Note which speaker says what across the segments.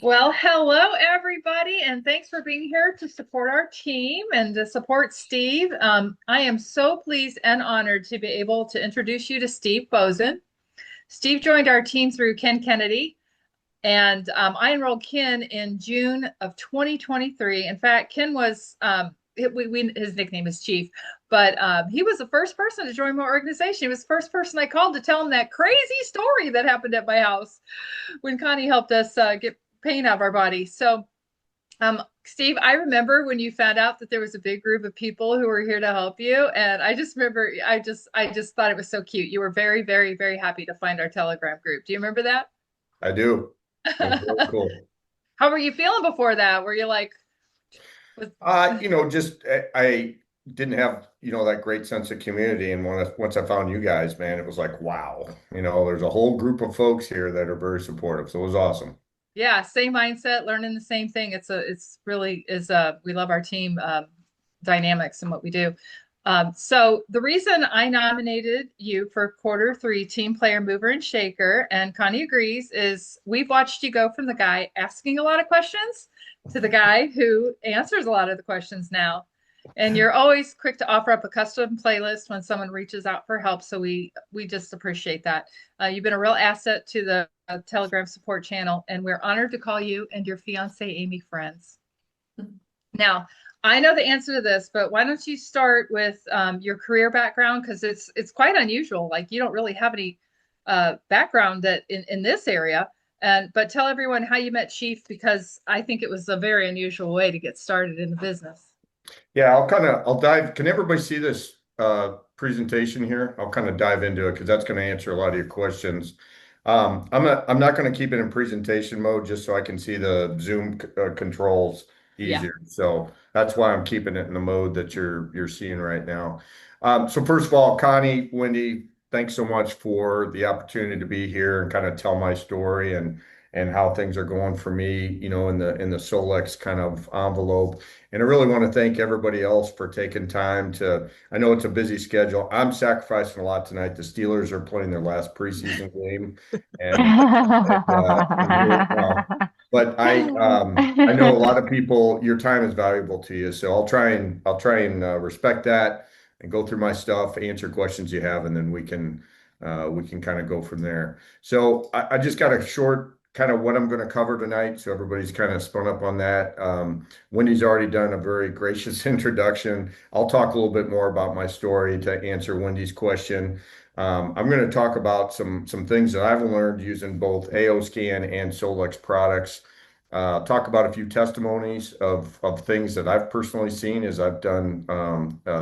Speaker 1: Well, hello everybody, and thanks for being here to support our team and to support Steve. I am so pleased and honored to be able to introduce you to Steve Boesen. Steve joined our team through Ken Kennedy, and I enrolled Ken in June of 2023. In fact, Ken was his nickname is Chief, but he was the first person to join my organization. He was the first person I called to tell him that crazy story that happened at my house when Connie helped us get pain out of our body. So, Steve, I remember when you found out that there was a big group of people who were here to help you, and I just remember, I just thought it was so cute. You were very, very, very happy to find our Telegram group. Do you remember that?
Speaker 2: I do. It was really cool.
Speaker 1: How were you feeling before that? Were you like, was,
Speaker 2: Just I didn't have, that great sense of community. And once I found you guys, man, it was like, wow, there's a whole group of folks here that are very supportive. So it was awesome.
Speaker 1: yeah, same mindset, learning the same thing. It's really is we love our team dynamics and what we do. So the reason I nominated you for quarter three team player mover and shaker, and Connie agrees, is we've watched you go from the guy asking a lot of questions to the guy who answers a lot of the questions now. And you're always quick to offer up a custom playlist when someone reaches out for help. So we just appreciate that. You've been a real asset to the Telegram support channel, and we're honored to call you and your fiance Amy friends. Now, I know the answer to this, but why don't you start with your career background, because it's quite unusual. Like you don't really have any background that in this area, and but tell everyone how you met Chief, because I think it was a very unusual way to get started in the business.
Speaker 2: Yeah, I'll dive. Can everybody see this presentation here? I'll kind of dive into it because that's going to answer a lot of your questions. I'm not going to keep it in presentation mode just so I can see the Zoom controls
Speaker 1: Yeah.
Speaker 2: easier. So that's why I'm keeping it in the mode that you're seeing right now. So first of all, Connie, Wendy, thanks so much for the opportunity to be here and kind of tell my story and how things are going for me, in the Solex kind of envelope. And I really want to thank everybody else for taking time to, I know it's a busy schedule. I'm sacrificing a lot tonight. The Steelers are playing their last preseason game, and I'm here. Well, but I know a lot of people, your time is valuable to you. So I'll try and respect that and go through my stuff, answer questions you have, and then we can kind of go from there. So I just got a short kind of what I'm going to cover tonight. So everybody's kind of spun up on that. Wendy's already done a very gracious introduction. I'll talk a little bit more about my story to answer Wendy's question. I'm going to talk about some things that I've learned using both AO Scan and Solex products. Talk about a few testimonies of things that I've personally seen as I've done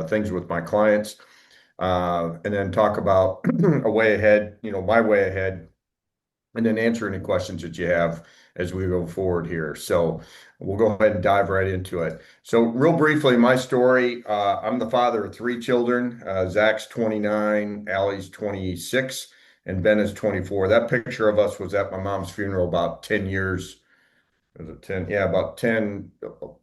Speaker 2: things with my clients, and then talk about a way ahead, my way ahead, and then answer any questions that you have as we go forward here. So we'll go ahead and dive right into it. So real briefly, my story, I'm the father of three children. Zach's 29, Allie's 26, and Ben is 24. That picture of us was at my mom's funeral about 10 years. Was it 10? Yeah, about 10,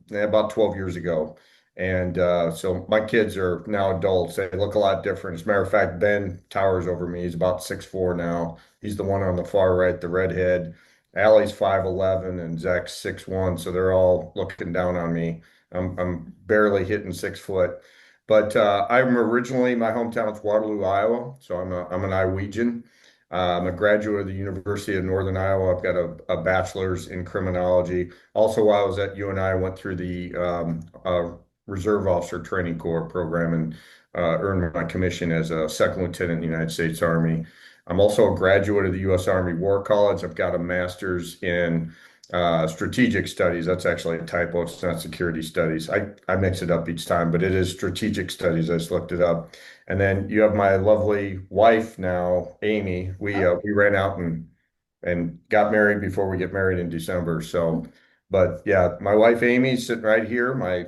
Speaker 2: yeah, about 12 years ago. And so my kids are now adults. They look a lot different. As a matter of fact, Ben towers over me. He's about 6'4" now. He's the one on the far right, the redhead. Allie's 5'11" and Zach's 6'1". So they're all looking down on me. I'm barely hitting 6 foot. But I'm originally, my hometown's Waterloo, Iowa. So I'm an Iowegian. I'm a graduate of the University of Northern Iowa. I've got a bachelor's in criminology. Also, while I was at UNI, I went through the Reserve Officer Training Corps program and earned my commission as a second lieutenant in the United States Army. I'm also a graduate of the U.S. Army War College. I've got a master's in strategic studies. That's actually a typo. It's not security studies. I mix it up each time, but it is strategic studies. I just looked it up. And then you have my lovely wife now, Amy. We ran out and got married before we get married in December. So, but yeah, my wife Amy's sitting right here, my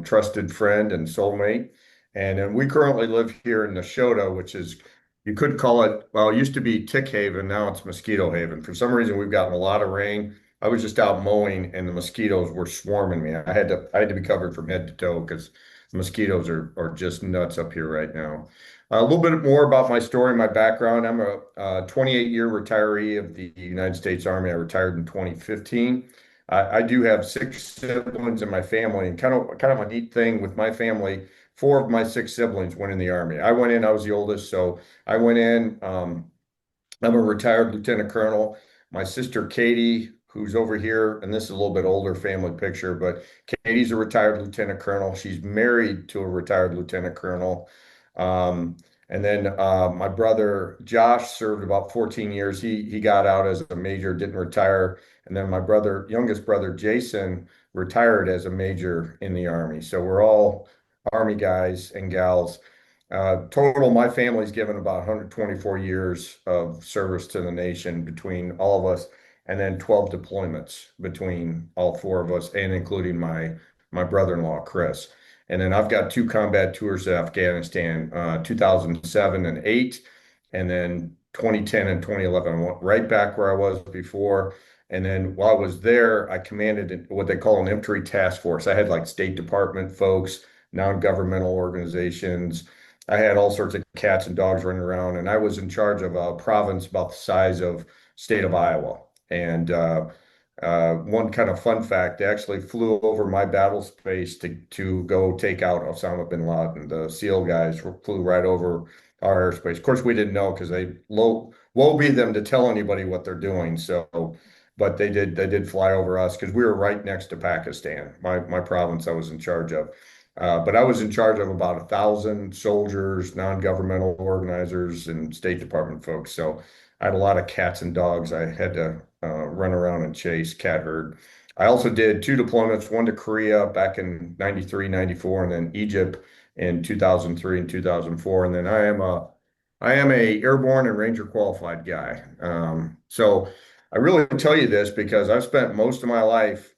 Speaker 2: trusted friend and soulmate. And then we currently live here in Neshota, which is, you could call it, well, it used to be Tick Haven, now it's Mosquito Haven. For some reason, we've gotten a lot of rain. I was just out mowing and the mosquitoes were swarming me. I had to be covered from head to toe because Mosquitoes are just nuts up here right now. A little bit more about my story, my background. I'm a 28-year retiree of the United States Army. I retired in 2015. I do have six siblings in my family, and kind of a neat thing with my family. Four of my six siblings went in the Army. I went in, I was the oldest, so I went in. I'm a retired lieutenant colonel. My sister Katie, who's over here, and this is a little bit older family picture, but Katie's a retired lieutenant colonel. She's married to a retired lieutenant colonel. Um, and then my brother Josh served about 14 years. He got out as a major, didn't retire. And then my brother, youngest brother Jason, retired as a major in the Army. So we're all Army guys and gals. Total, my family's given about 124 years of service to the nation between all of us, and then 12 deployments between all four of us, and including my brother-in-law, Chris. And then I've got two combat tours to Afghanistan, 2007 and 8, and then 2010 and 2011. I went right back where I was before. And then while I was there, I commanded what they call an infantry task force. I had like State Department folks, non-governmental organizations. I had all sorts of cats and dogs running around, and I was in charge of a province about the size of state of Iowa. And one kind of fun fact, they actually flew over my battle space to go take out Osama bin Laden. The SEAL guys flew right over our airspace. Of course, we didn't know because woe be them to tell anybody what they're doing. So, but they did fly over us because we were right next to Pakistan, my province I was in charge of. But I was in charge of about 1,000 soldiers, non-governmental organizers, and State Department folks. So I had a lot of cats and dogs I had to run around and chase, cat herd. I also did two deployments, one to Korea back in 93, 94, and then Egypt in 2003 and 2004. And then I am a airborne and Ranger qualified guy. So I really tell you this because I've spent most of my life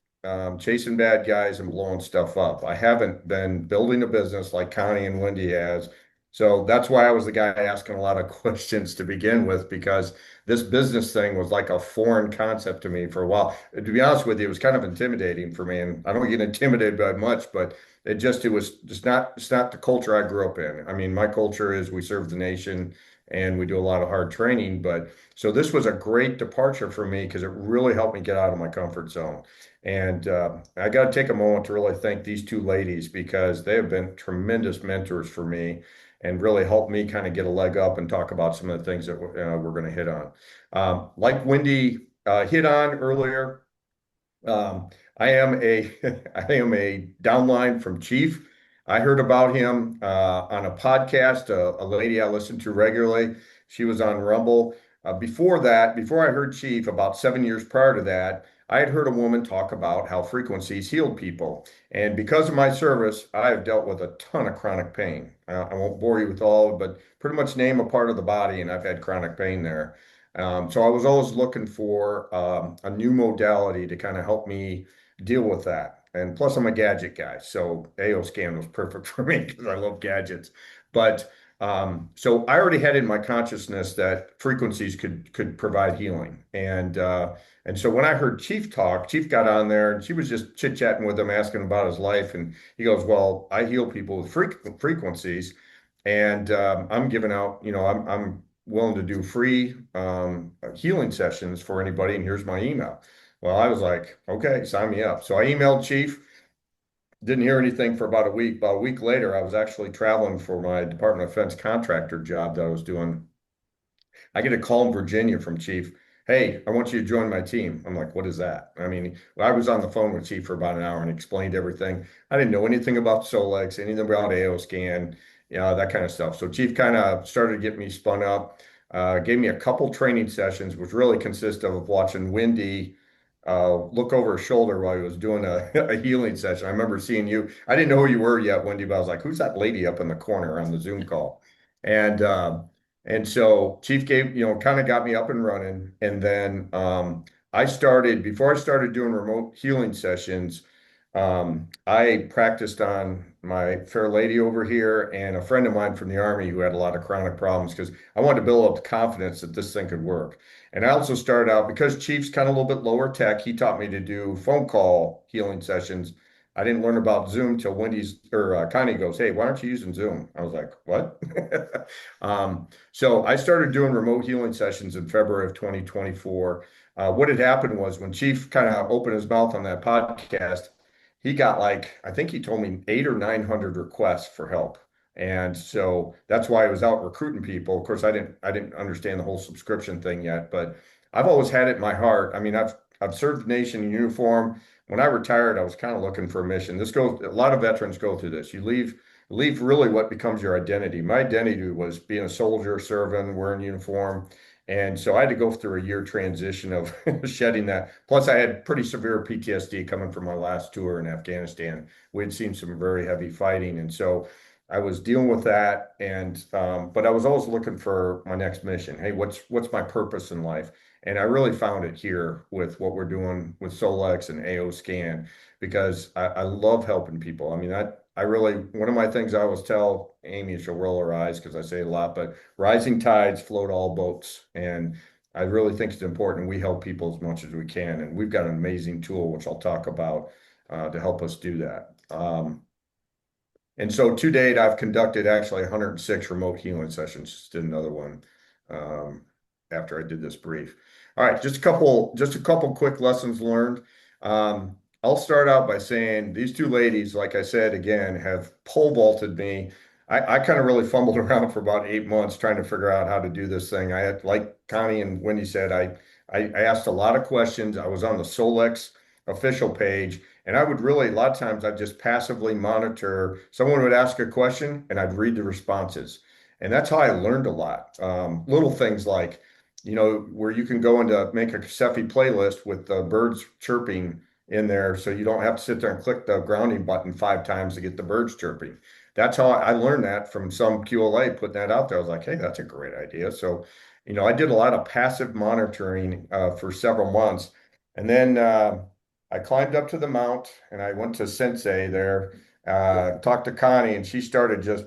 Speaker 2: chasing bad guys and blowing stuff up. I haven't been building a business like Connie and Wendy has. So that's why I was the guy asking a lot of questions to begin with, because this business thing was like a foreign concept to me for a while. To be honest with you, it was kind of intimidating for me. And I don't get intimidated by much, but it was just not, it's not the culture I grew up in. I mean, my culture is we serve the nation and we do a lot of hard training. But so this was a great departure for me because it really helped me get out of my comfort zone. And I got to take a moment to really thank these two ladies because they have been tremendous mentors for me and really helped me kind of get a leg up and talk about some of the things that we're going to hit on. Like Wendy hit on earlier, I am a I am a downline from Chief. I heard about him on a podcast, a lady I listen to regularly. She was on Rumble. Before that, before I heard Chief, about 7 years prior to that, I had heard a woman talk about how frequencies healed people. And because of my service, I have dealt with a ton of chronic pain. I won't bore you with all, but pretty much name a part of the body, and I've had chronic pain there. So I was always looking for a new modality to kind of help me deal with that. And plus, I'm a gadget guy, so AO scan was perfect for me because I love gadgets. But so I already had in my consciousness that frequencies could provide healing, and so when I heard Chief talk, Chief got on there and she was just chit chatting with him, asking about his life, and he goes, "Well, I heal people with frequencies, and I'm giving out, I'm willing to do free healing sessions for anybody, and here's my email." Well, I was like, okay, sign me up. So I emailed Chief, didn't hear anything for about a week. About a week later, I was actually traveling for my Department of Defense contractor job that I was doing. I get a call in Virginia from Chief. Hey, I want you to join my team. I'm like, what is that? I mean, I was on the phone with Chief for about an hour and explained everything. I didn't know anything about Solex, anything about AO scan, that kind of stuff. So Chief kind of started to get me spun up, gave me a couple training sessions, which really consist of watching Wendy look over her shoulder while he was doing a healing session. I remember seeing you. I didn't know who you were yet, Wendy, but I was like, who's that lady up in the corner on the Zoom call? And and so Chief gave, kind of got me up and running. And then before I started doing remote healing sessions, I practiced on my fair lady over here and a friend of mine from the Army who had a lot of chronic problems because I wanted to build up the confidence that this thing could work. And I also started out because Chief's kind of a little bit lower tech, he taught me to do phone call healing sessions I didn't learn about Zoom till Connie goes, "Hey, why aren't you using Zoom?" I was like, "What?" So I started doing remote healing sessions in February of 2024. What had happened was when Chief kind of opened his mouth on that podcast, he got like, I think he told me 800 or 900 requests for help. And so that's why I was out recruiting people. Of course, I didn't understand the whole subscription thing yet, but I've always had it in my heart. I mean, I've served the nation in uniform. When I retired, I was kind of looking for a mission. A lot of veterans go through this. You leave really what becomes your identity. My identity was being a soldier, serving, wearing uniform. And so I had to go through a year transition of shedding that. Plus, I had pretty severe PTSD coming from my last tour in Afghanistan. We had seen some very heavy fighting. And so I was dealing with that. But I was always looking for my next mission. Hey, what's my purpose in life? And I really found it here with what we're doing with Solex and AO Scan because I love helping people. I mean, I really, one of my things I always tell Amy, she'll roll her eyes because I say it a lot, but rising tides float all boats. And I really think it's important we help people as much as we can. And we've got an amazing tool, which I'll talk about to help us do that. And so to date, I've conducted actually 106 remote healing sessions. Just did another one um, after I did this brief. All right, just a couple quick lessons learned. I'll start out by saying these two ladies, like I said again, have pole vaulted me. I kind of really fumbled around for about 8 months trying to figure out how to do this thing. I had, like Connie and Wendy said, I asked a lot of questions. I was on the Solex official page. And I would really, a lot of times, I'd just passively monitor. Someone would ask a question and I'd read the responses. And that's how I learned a lot. Little things like, where you can go into make a Cephi playlist with the birds chirping in there so you don't have to sit there and click the grounding button 5 times to get the birds chirping. That's how I learned that from some QLA putting that out there. I was like, hey, that's a great idea. So, I did a lot of passive monitoring for several months. And then I climbed up to the mount and I went to Sensei there, talked to Connie, and she started just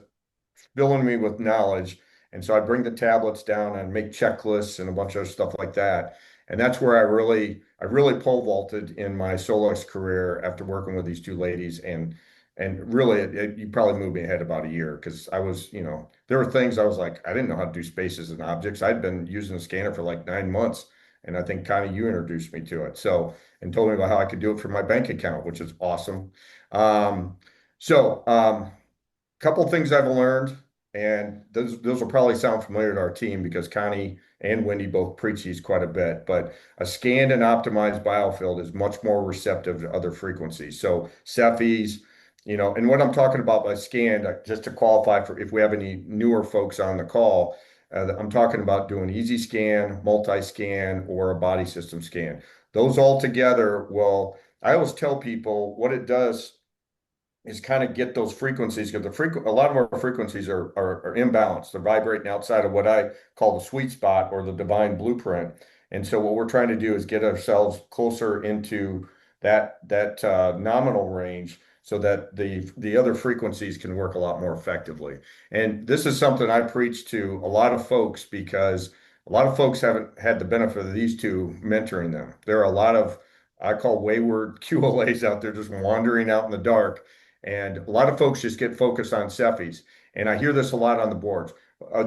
Speaker 2: filling me with knowledge. And so I bring the tablets down and make checklists and a bunch of stuff like that. And that's where I really pole vaulted in my Solex career after working with these two ladies. And really, you probably moved me ahead about a year because I was, there were things I was like, I didn't know how to do spaces and objects. I'd been using the scanner for like 9 months. And I think Connie, you introduced me to it. So, and told me about how I could do it for my bank account, which is awesome. Um, so, couple things I've learned, and those will probably sound familiar to our team because Connie and Wendy both preach these quite a bit. But a scanned and optimized biofield is much more receptive to other frequencies. So Cephis, and what I'm talking about by scanned, just to qualify for if we have any newer folks on the call, I'm talking about doing easy scan, multi-scan, or a body system scan. Those all together will, I always tell people what it does is kind of get those frequencies because a lot of our frequencies are imbalanced. They're vibrating outside of what I call the sweet spot or the divine blueprint. And so what we're trying to do is get ourselves closer into that nominal range so that the other frequencies can work a lot more effectively. And this is something I preach to a lot of folks because a lot of folks haven't had the benefit of these two mentoring them. There are a lot of I call wayward QLAs out there just wandering out in the dark, and a lot of folks just get focused on Cephis. And I hear this a lot on the boards.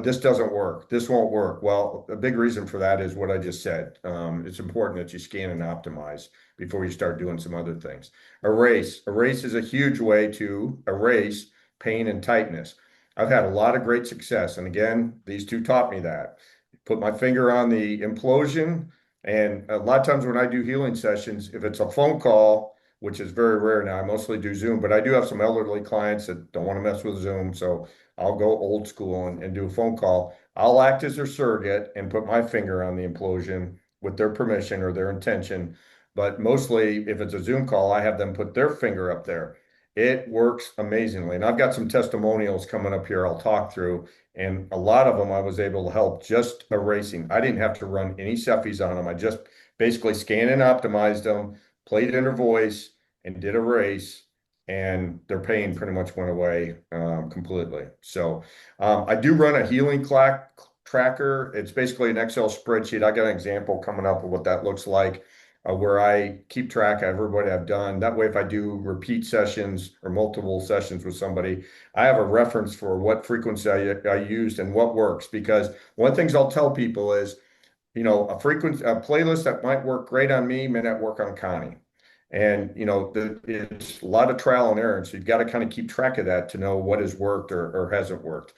Speaker 2: This doesn't work. This won't work. Well, a big reason for that is what I just said. It's important that you scan and optimize before you start doing some other things. Erase. Erase is a huge way to erase pain and tightness. I've had a lot of great success. And again, these two taught me that. Put my finger on the implosion. And a lot of times when I do healing sessions, if it's a phone call, which is very rare now. I mostly do Zoom, but I do have some elderly clients that don't want to mess with Zoom. So I'll go old school and do a phone call. I'll act as their surrogate and put my finger on the implosion with their permission or their intention. But mostly, if it's a Zoom call, I have them put their finger up there. It works amazingly. And I've got some testimonials coming up here I'll talk through. And a lot of them I was able to help just erasing. I didn't have to run any Cephis on them. I just basically scanned and optimized them, played inner voice, and did a race, and their pain pretty much went away completely. So I do run a healing tracker. It's basically an Excel spreadsheet. I got an example coming up of what that looks like. where I keep track of everybody I've done. That way, if I do repeat sessions or multiple sessions with somebody, I have a reference for what frequency I used and what works. Because one of the things I'll tell people is, a playlist that might work great on me may not work on Connie. And it's a lot of trial and error. And so you've got to kind of keep track of that to know what has worked or hasn't worked.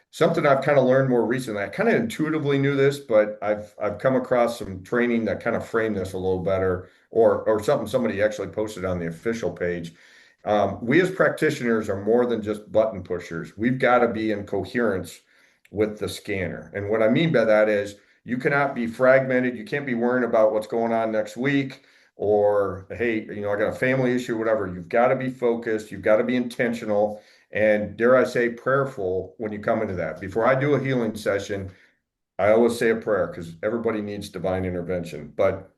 Speaker 2: Something I've kind of learned more recently, I kind of intuitively knew this, but I've come across some training that kind of framed this a little better, or something somebody actually posted on the official page. We as practitioners are more than just button pushers. We've got to be in coherence with the scanner. And what I mean by that is you cannot be fragmented. You can't be worrying about what's going on next week or, hey, I got a family issue, whatever. You've got to be focused. You've got to be intentional and, dare I say, prayerful when you come into that. Before I do a healing session, I always say a prayer because everybody needs divine intervention. But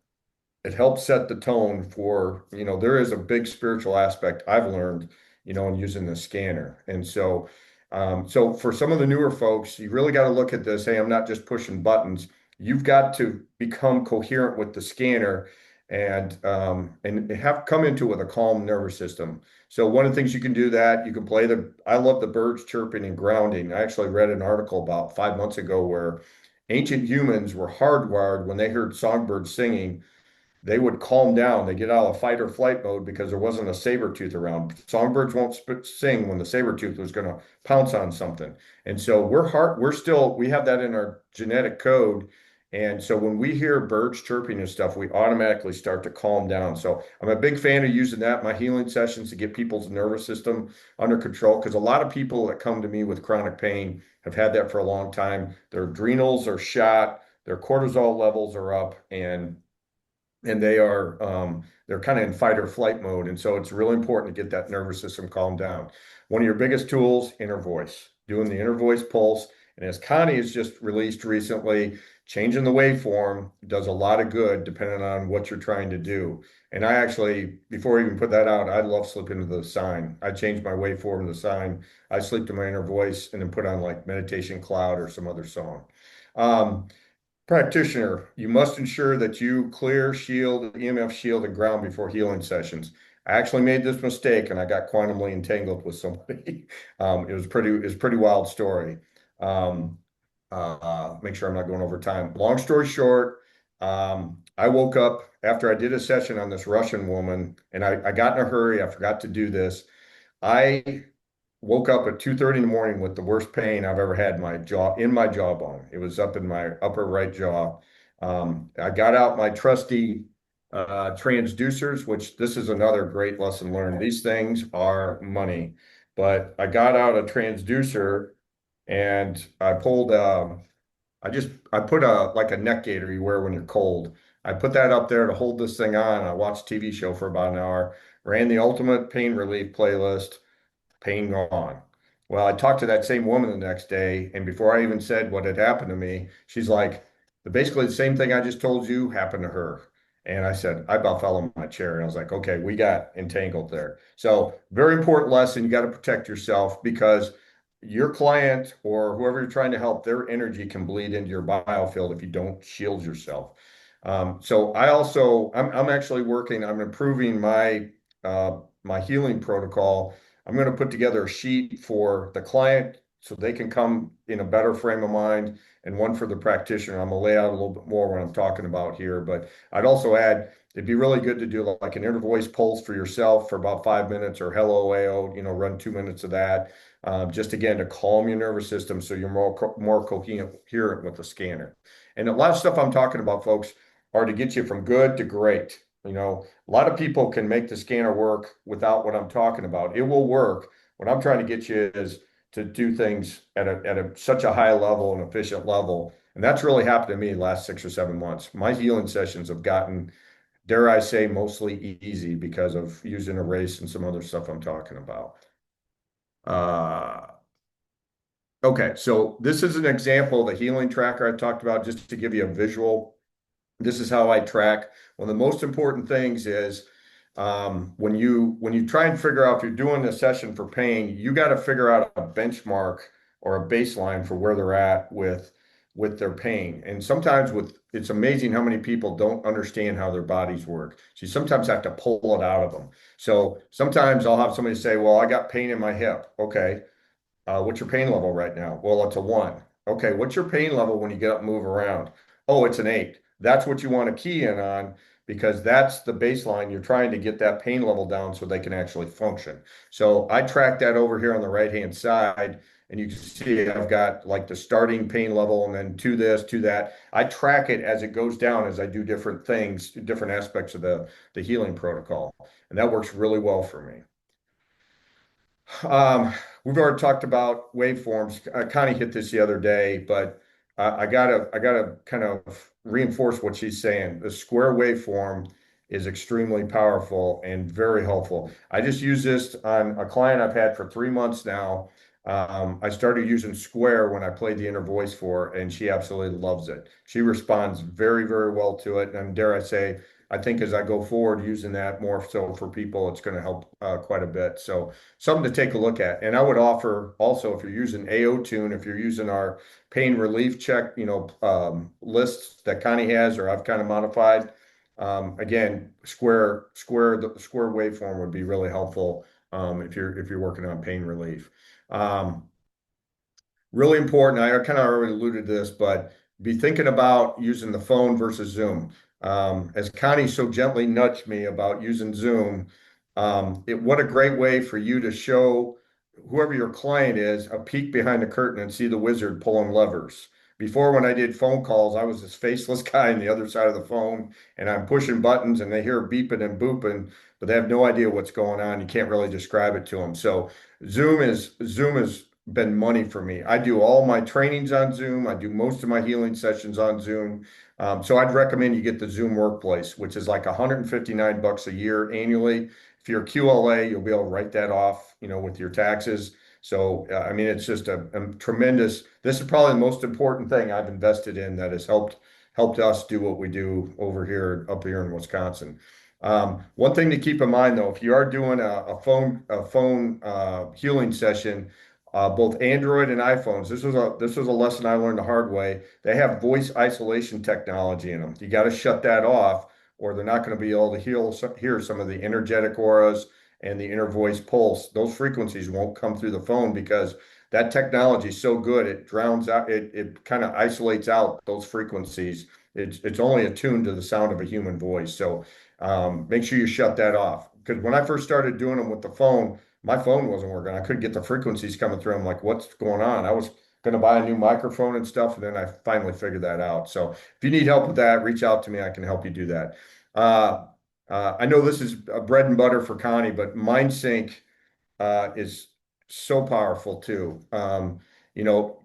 Speaker 2: it helps set the tone for, there is a big spiritual aspect I've learned, in using the scanner. And so for some of the newer folks, you really got to look at this. Hey, I'm not just pushing buttons. You've got to become coherent with the scanner and have come into it with a calm nervous system. So one of the things you can do that you can play I love the birds chirping and grounding. I actually read an article about 5 months ago where ancient humans were hardwired when they heard songbirds singing they would calm down. They get out of fight or flight mode because there wasn't a saber tooth around. Songbirds won't sing when the saber tooth was going to pounce on something. And so we have that in our genetic code. And so when we hear birds chirping and stuff, we automatically start to calm down. So I'm a big fan of using that in my healing sessions to get people's nervous system under control. Because a lot of people that come to me with chronic pain have had that for a long time. Their adrenals are shot, their cortisol levels are up, and they're kind of in fight or flight mode. And so it's really important to get that nervous system calmed down. One of your biggest tools, inner voice, doing the inner voice pulse. And as Connie has just released recently, changing the waveform does a lot of good depending on what you're trying to do. And I actually, before I even put that out, I love slipping to the sign. I changed my waveform to the sign. I sleep to my inner voice and then put on like Meditation Cloud or some other song. Um, Practitioner, you must ensure that you clear, shield, EMF shield, and ground before healing sessions. I actually made this mistake and I got quantumly entangled with somebody. It was a pretty wild story. Um, Make sure I'm not going over time. Long story short, I woke up after I did a session on this Russian woman and I got in a hurry. I forgot to do this. I woke up at 2:30 in the morning with the worst pain I've ever had in my jawbone. It was up in my upper right jaw. I got out my trusty transducers, which this is another great lesson learned. These things are money, but I got out a transducer and I put like a neck gaiter you wear when you're cold. I put that up there to hold this thing on. I watched a TV show for about an hour, ran the ultimate pain relief playlist, pain gone. Well, I talked to that same woman the next day, and before I even said what had happened to me, she's like, basically the same thing I just told you happened to her. And I said, I about fell in my chair. And I was like, okay, we got entangled there. So, very important lesson. You got to protect yourself because your client or whoever you're trying to help, their energy can bleed into your biofield if you don't shield yourself. So I'm actually I'm improving my healing protocol. I'm going to put together a sheet for the client so they can come in a better frame of mind and one for the practitioner. I'm going to lay out a little bit more what I'm talking about here, but I'd also add it'd be really good to do like an inner voice pulse for yourself for about 5 minutes or hello AO, run 2 minutes of that. Just again to calm your nervous system so you're more coherent with the scanner. And a lot of stuff I'm talking about, folks, are to get you from good to great. A lot of people can make the scanner work without what I'm talking about. It will work. What I'm trying to get you is to do things at such a high level and efficient level. And that's really happened to me the last 6 or 7 months. My healing sessions have gotten, dare I say, mostly easy because of using a race and some other stuff I'm talking about. Uh, okay, so this is an example of the healing tracker I talked about, just to give you a visual. This is how I track. One of the most important things is when you try and figure out if you're doing a session for pain, you got to figure out a benchmark or a baseline for where they're at with with their pain. And sometimes it's amazing how many people don't understand how their bodies work. So you sometimes have to pull it out of them. So sometimes I'll have somebody say, well, I got pain in my hip. Okay. What's your pain level right now? Well, it's a 1. Okay, what's your pain level when you get up and move around? Oh, it's an 8. That's what you want to key in on because that's the baseline. You're trying to get that pain level down so they can actually function. So I track that over here on the right-hand side, and you can see I've got like the starting pain level and then to this, to that. I track it as it goes down as I do different things, different aspects of the healing protocol. And that works really well for me. Um, we've already talked about waveforms. Connie hit this the other day, but I gotta kind of reinforce what she's saying. The square waveform is extremely powerful and very helpful. I just use this on a client I've had for 3 months now. I started using square when I played the inner voice for her, and she absolutely loves it. She responds very, very well to it. And dare I say, I think as I go forward using that more so for people, it's going to help quite a bit. So something to take a look at. And I would offer also if you're using AO Tune, if you're using our pain relief check, lists that Connie has or I've kind of modified. Again, the square waveform would be really helpful if you're working on pain relief. Um, Really important. I kind of already alluded to this, but be thinking about using the phone versus Zoom. As Connie so gently nudged me about using Zoom, what a great way for you to show whoever your client is a peek behind the curtain and see the wizard pulling levers. Before, when I did phone calls, I was this faceless guy on the other side of the phone, and I'm pushing buttons, and they hear beeping and booping, but they have no idea what's going on. You can't really describe it to them. So Zoom is been money for me. I do all my trainings on Zoom. I do most of my healing sessions on Zoom. So I'd recommend you get the Zoom Workplace, which is like 159 bucks a year annually. If you're a QLA, you'll be able to write that off, with your taxes. So I mean, it's just a tremendous. This is probably the most important thing I've invested in that has helped us do what we do up here in Wisconsin. One thing to keep in mind though, if you are doing a phone healing session, both Android and iPhones. This was a lesson I learned the hard way. They have voice isolation technology in them. You got to shut that off, or they're not going to be able to hear some of the energetic auras and the inner voice pulse. Those frequencies won't come through the phone because that technology is so good. It drowns out. It kind of isolates out those frequencies. It's only attuned to the sound of a human voice. So make sure you shut that off. Because when I first started doing them with the phone, my phone wasn't working. I couldn't get the frequencies coming through. I'm like, what's going on? I was going to buy a new microphone and stuff, and then I finally figured that out. So if you need help with that, reach out to me. I can help you do that. Uh, I know this is a bread and butter for Connie, but MindSync is so powerful too. You know,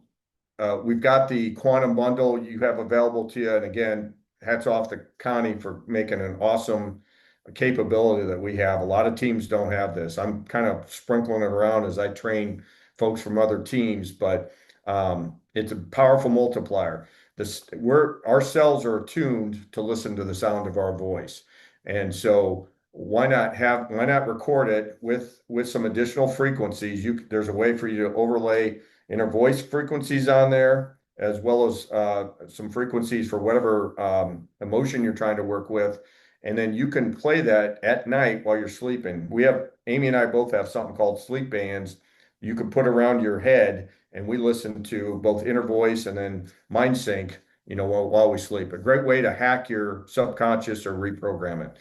Speaker 2: we've got the quantum bundle you have available to you. And again, hats off to Connie for making an awesome capability that we have. A lot of teams don't have this. I'm kind of sprinkling it around as I train folks from other teams, but it's a powerful multiplier. Our cells are attuned to listen to the sound of our voice. And so why not record it with some additional frequencies? There's a way for you to overlay inner voice frequencies on there, as well as some frequencies for whatever emotion you're trying to work with. And then you can play that at night while you're sleeping. Amy and I both have something called sleep bands you can put around your head, and we listen to both inner voice and then mind sync, while we sleep. A great way to hack your subconscious or reprogram it.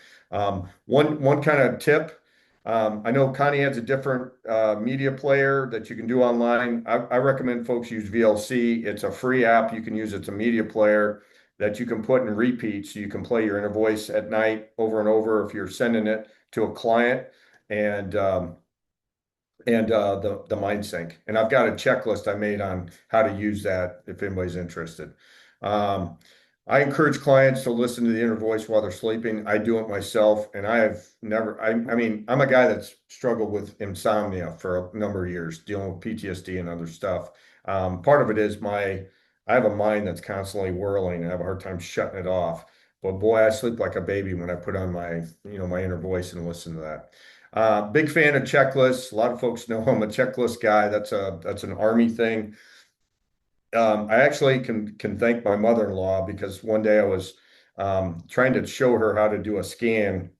Speaker 2: One kind of tip. I know Connie has a different media player that you can do online. I recommend folks use VLC. It's a free app you can use. It's a media player that you can put in repeat so you can play your inner voice at night over and over if you're sending it to a client and the mind sync. And I've got a checklist I made on how to use that if anybody's interested. Um, I encourage clients to listen to the inner voice while they're sleeping. I do it myself, and I mean, I'm a guy that's struggled with insomnia for a number of years, dealing with PTSD and other stuff. Part of it is I have a mind that's constantly whirling, and I have a hard time shutting it off. But boy, I sleep like a baby when I put on my inner voice and listen to that. Big fan of checklists. A lot of folks know I'm a checklist guy. That's an army thing. I actually can thank my mother-in-law because one day I was trying to show her how to do a scan.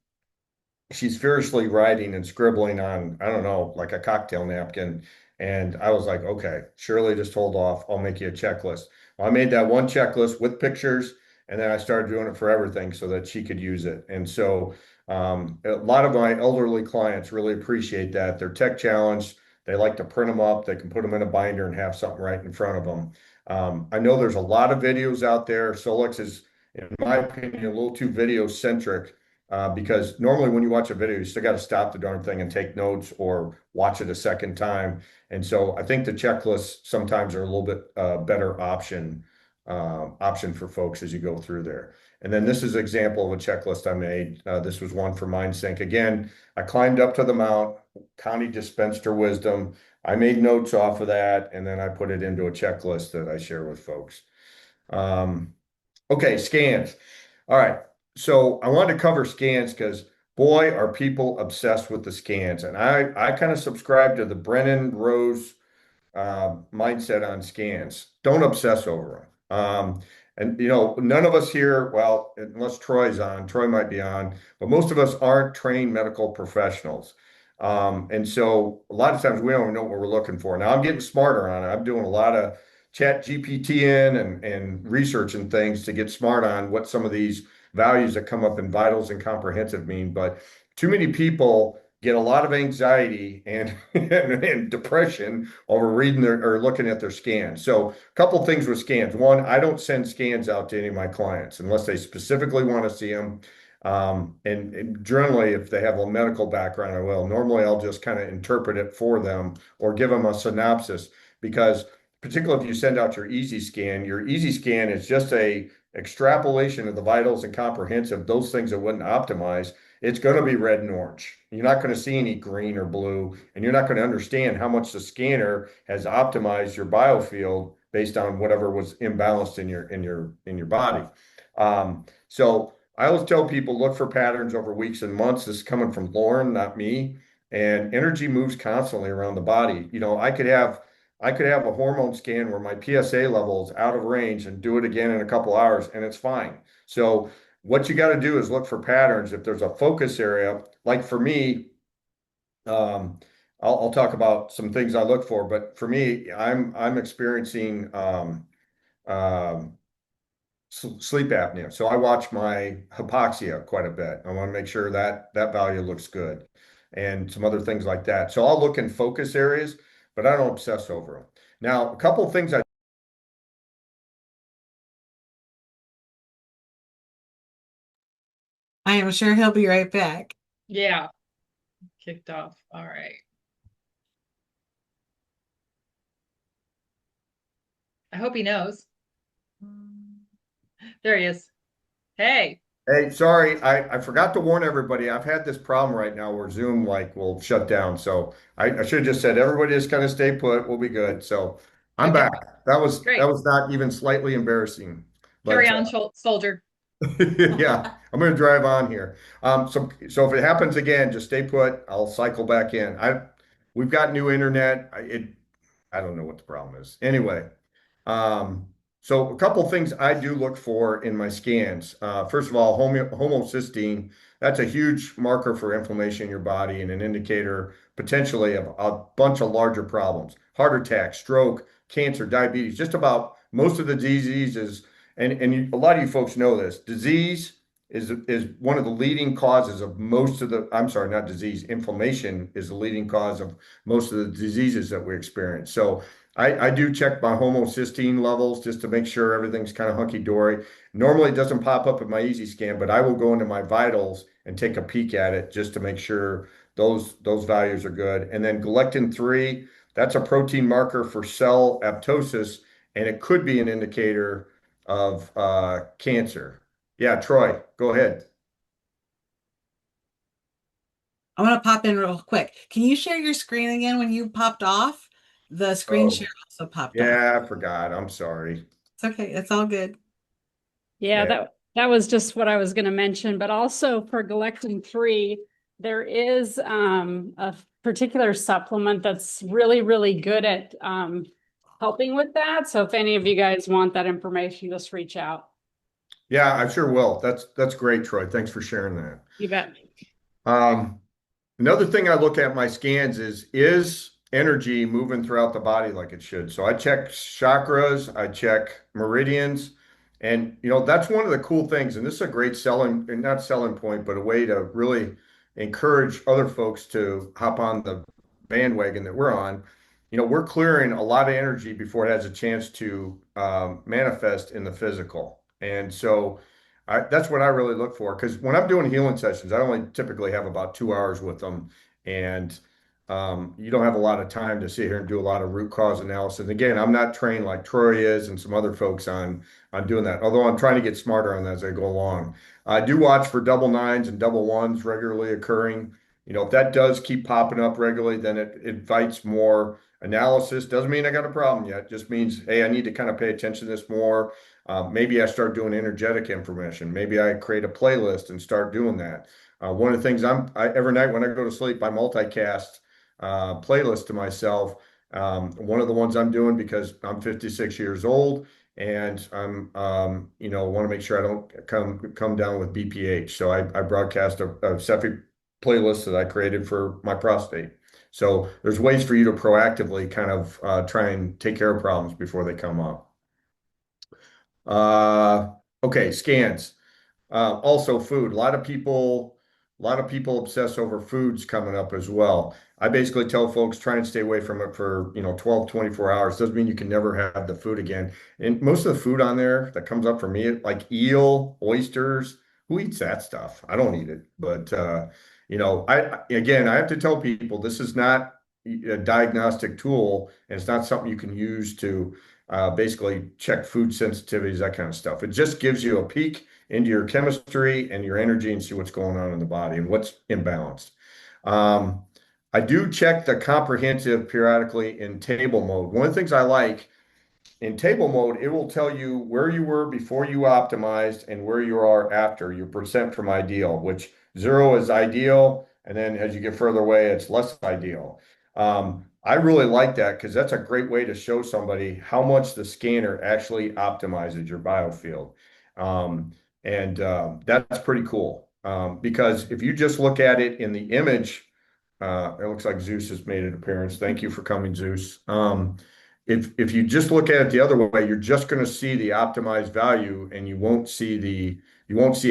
Speaker 2: She's furiously writing and scribbling on, I don't know, like a cocktail napkin. And I was like, okay, Shirley, just hold off. I'll make you a checklist. Well, I made that one checklist with pictures, and then I started doing it for everything so that she could use it. And so a lot of my elderly clients really appreciate that. They're tech challenged. They like to print them up. They can put them in a binder and have something right in front of them. I know there's a lot of videos out there. Solex is, in my opinion, a little too video centric because normally when you watch a video, you still got to stop the darn thing and take notes or watch it a second time. And so I think the checklists sometimes are a little bit better option for folks as you go through there. And then this is an example of a checklist I made. This was one for MindSync. Again, I climbed up to the mount. Connie dispensed her wisdom. I made notes off of that, and then I put it into a checklist that I share with folks. Um, Okay, scans. All right. So I wanted to cover scans because boy, are people obsessed with the scans. And I kind of subscribe to the Brennan Rose mindset on scans. Don't obsess over them. And none of us here, well, unless Troy's on, Troy might be on, but most of us aren't trained medical professionals. And so a lot of times we don't know what we're looking for. Now I'm getting smarter on it. I'm doing a lot of chat GPT in and research and things to get smart on what some of these values that come up in vitals and comprehensive mean. But too many people get a lot of anxiety and, and depression over reading or looking at their scans. So a couple things with scans. One, I don't send scans out to any of my clients unless they specifically want to see them. And generally, if they have a medical background, I will. Normally, I'll just kind of interpret it for them or give them a synopsis because particularly if you send out your easy scan is just a extrapolation of the vitals and comprehensive, those things that wouldn't optimize. It's going to be red and orange. You're not going to see any green or blue, and you're not going to understand how much the scanner has optimized your biofield based on whatever was imbalanced in your body. So I always tell people look for patterns over weeks and months. This is coming from Lauren, not me. And energy moves constantly around the body. I could have a hormone scan where my PSA level is out of range and do it again in a couple hours and it's fine. So what you got to do is look for patterns. If there's a focus area, like for me, um, I'll talk about some things I look for, but for me, I'm experiencing um, sleep apnea. So I watch my hypoxia quite a bit. I want to make sure that that value looks good and some other things like that. So I'll look in focus areas, but I don't obsess over them. Now, a couple of things
Speaker 3: I am sure he'll be right back.
Speaker 1: Yeah, kicked off. All right. I hope he knows. There he is. Hey.
Speaker 2: Hey, sorry, I forgot to warn everybody. I've had this problem right now where Zoom like will shut down. So I should have just said everybody just kind of stay put. We'll be good. So I'm
Speaker 1: Okay,
Speaker 2: back. That
Speaker 1: great.
Speaker 2: was not even slightly embarrassing,
Speaker 1: Carry
Speaker 2: but
Speaker 1: on, soldier.
Speaker 2: yeah, I'm going to drive on here. So if it happens again, just stay put. I'll cycle back in. We've got new internet. I don't know what the problem is. Anyway, um, so a couple things I do look for in my scans. First of all, homocysteine, that's a huge marker for inflammation in your body and an indicator potentially of a bunch of larger problems. Heart attack, stroke, cancer, diabetes, just about most of the diseases, a lot of you folks know this, disease is one of the leading causes of most of the, I'm sorry, not disease, inflammation is the leading cause of most of the diseases that we experience. So I do check my homocysteine levels just to make sure everything's kind of hunky-dory. Normally it doesn't pop up in my easy scan, but I will go into my vitals and take a peek at it just to make sure those values are good. And then galectin-3, that's a protein marker for cell apoptosis, and it could be an indicator of cancer. Yeah, Troy, go ahead.
Speaker 3: I want to pop in real quick. Can you share your screen again when you popped off? The screen share
Speaker 2: Oh,
Speaker 3: also popped off.
Speaker 2: yeah, I forgot. I'm sorry.
Speaker 3: It's okay. It's all good.
Speaker 4: Yeah,
Speaker 2: Yeah.
Speaker 4: that was just what I was going to mention. But also for galectin-3, there is a particular supplement that's really, really good at helping with that. So if any of you guys want that information, just reach out.
Speaker 2: Yeah, I sure will. That's great, Troy. Thanks for sharing that.
Speaker 4: You bet.
Speaker 2: Um, Another thing I look at my scans is energy moving throughout the body like it should. So I check chakras, I check meridians, and that's one of the cool things. And this is a great selling, and not selling point, but a way to really encourage other folks to hop on the bandwagon that we're on. We're clearing a lot of energy before it has a chance to manifest in the physical. And so that's what I really look for, because when I'm doing healing sessions, I only typically have about 2 hours with them, and you don't have a lot of time to sit here and do a lot of root cause analysis. And again, I'm not trained like Troy is and some other folks on doing that, although I'm trying to get smarter on that as I go along. I do watch for double nines and double ones regularly occurring. If that does keep popping up regularly, then it invites more analysis. Doesn't mean I got a problem yet. Just means, hey, I need to kind of pay attention to this more. Maybe I start doing energetic information. Maybe I create a playlist and start doing that. One of the things every night when I go to sleep, I multicast playlist to myself. One of the ones I'm doing, because I'm 56 years old and I'm, want to make sure I don't come down with BPH. So I broadcast a separate playlist that I created for my prostate. So there's ways for you to proactively kind of try and take care of problems before they come up. Okay, scans. Also food. A lot of people obsess over foods coming up as well. I basically tell folks try and stay away from it for, 12, 24 hours. Doesn't mean you can never have the food again. And most of the food on there that comes up for me, like eel, oysters, who eats that stuff? I don't eat it. But I have to tell people this is not a diagnostic tool, and it's not something you can use to basically check food sensitivities, that kind of stuff. It just gives you a peek into your chemistry and your energy and see what's going on in the body and what's imbalanced. Um, I do check the comprehensive periodically in table mode. One of the things I like in table mode, it will tell you where you were before you optimized and where you are after your percent from ideal, which 0 is ideal. And then as you get further away, it's less ideal. I really like that because that's a great way to show somebody how much the scanner actually optimizes your biofield. And that's pretty cool. Because if you just look at it in the image, it looks like Zeus has made an appearance. Thank you for coming, Zeus. If you just look at it the other way, you're just going to see the optimized value, and you won't see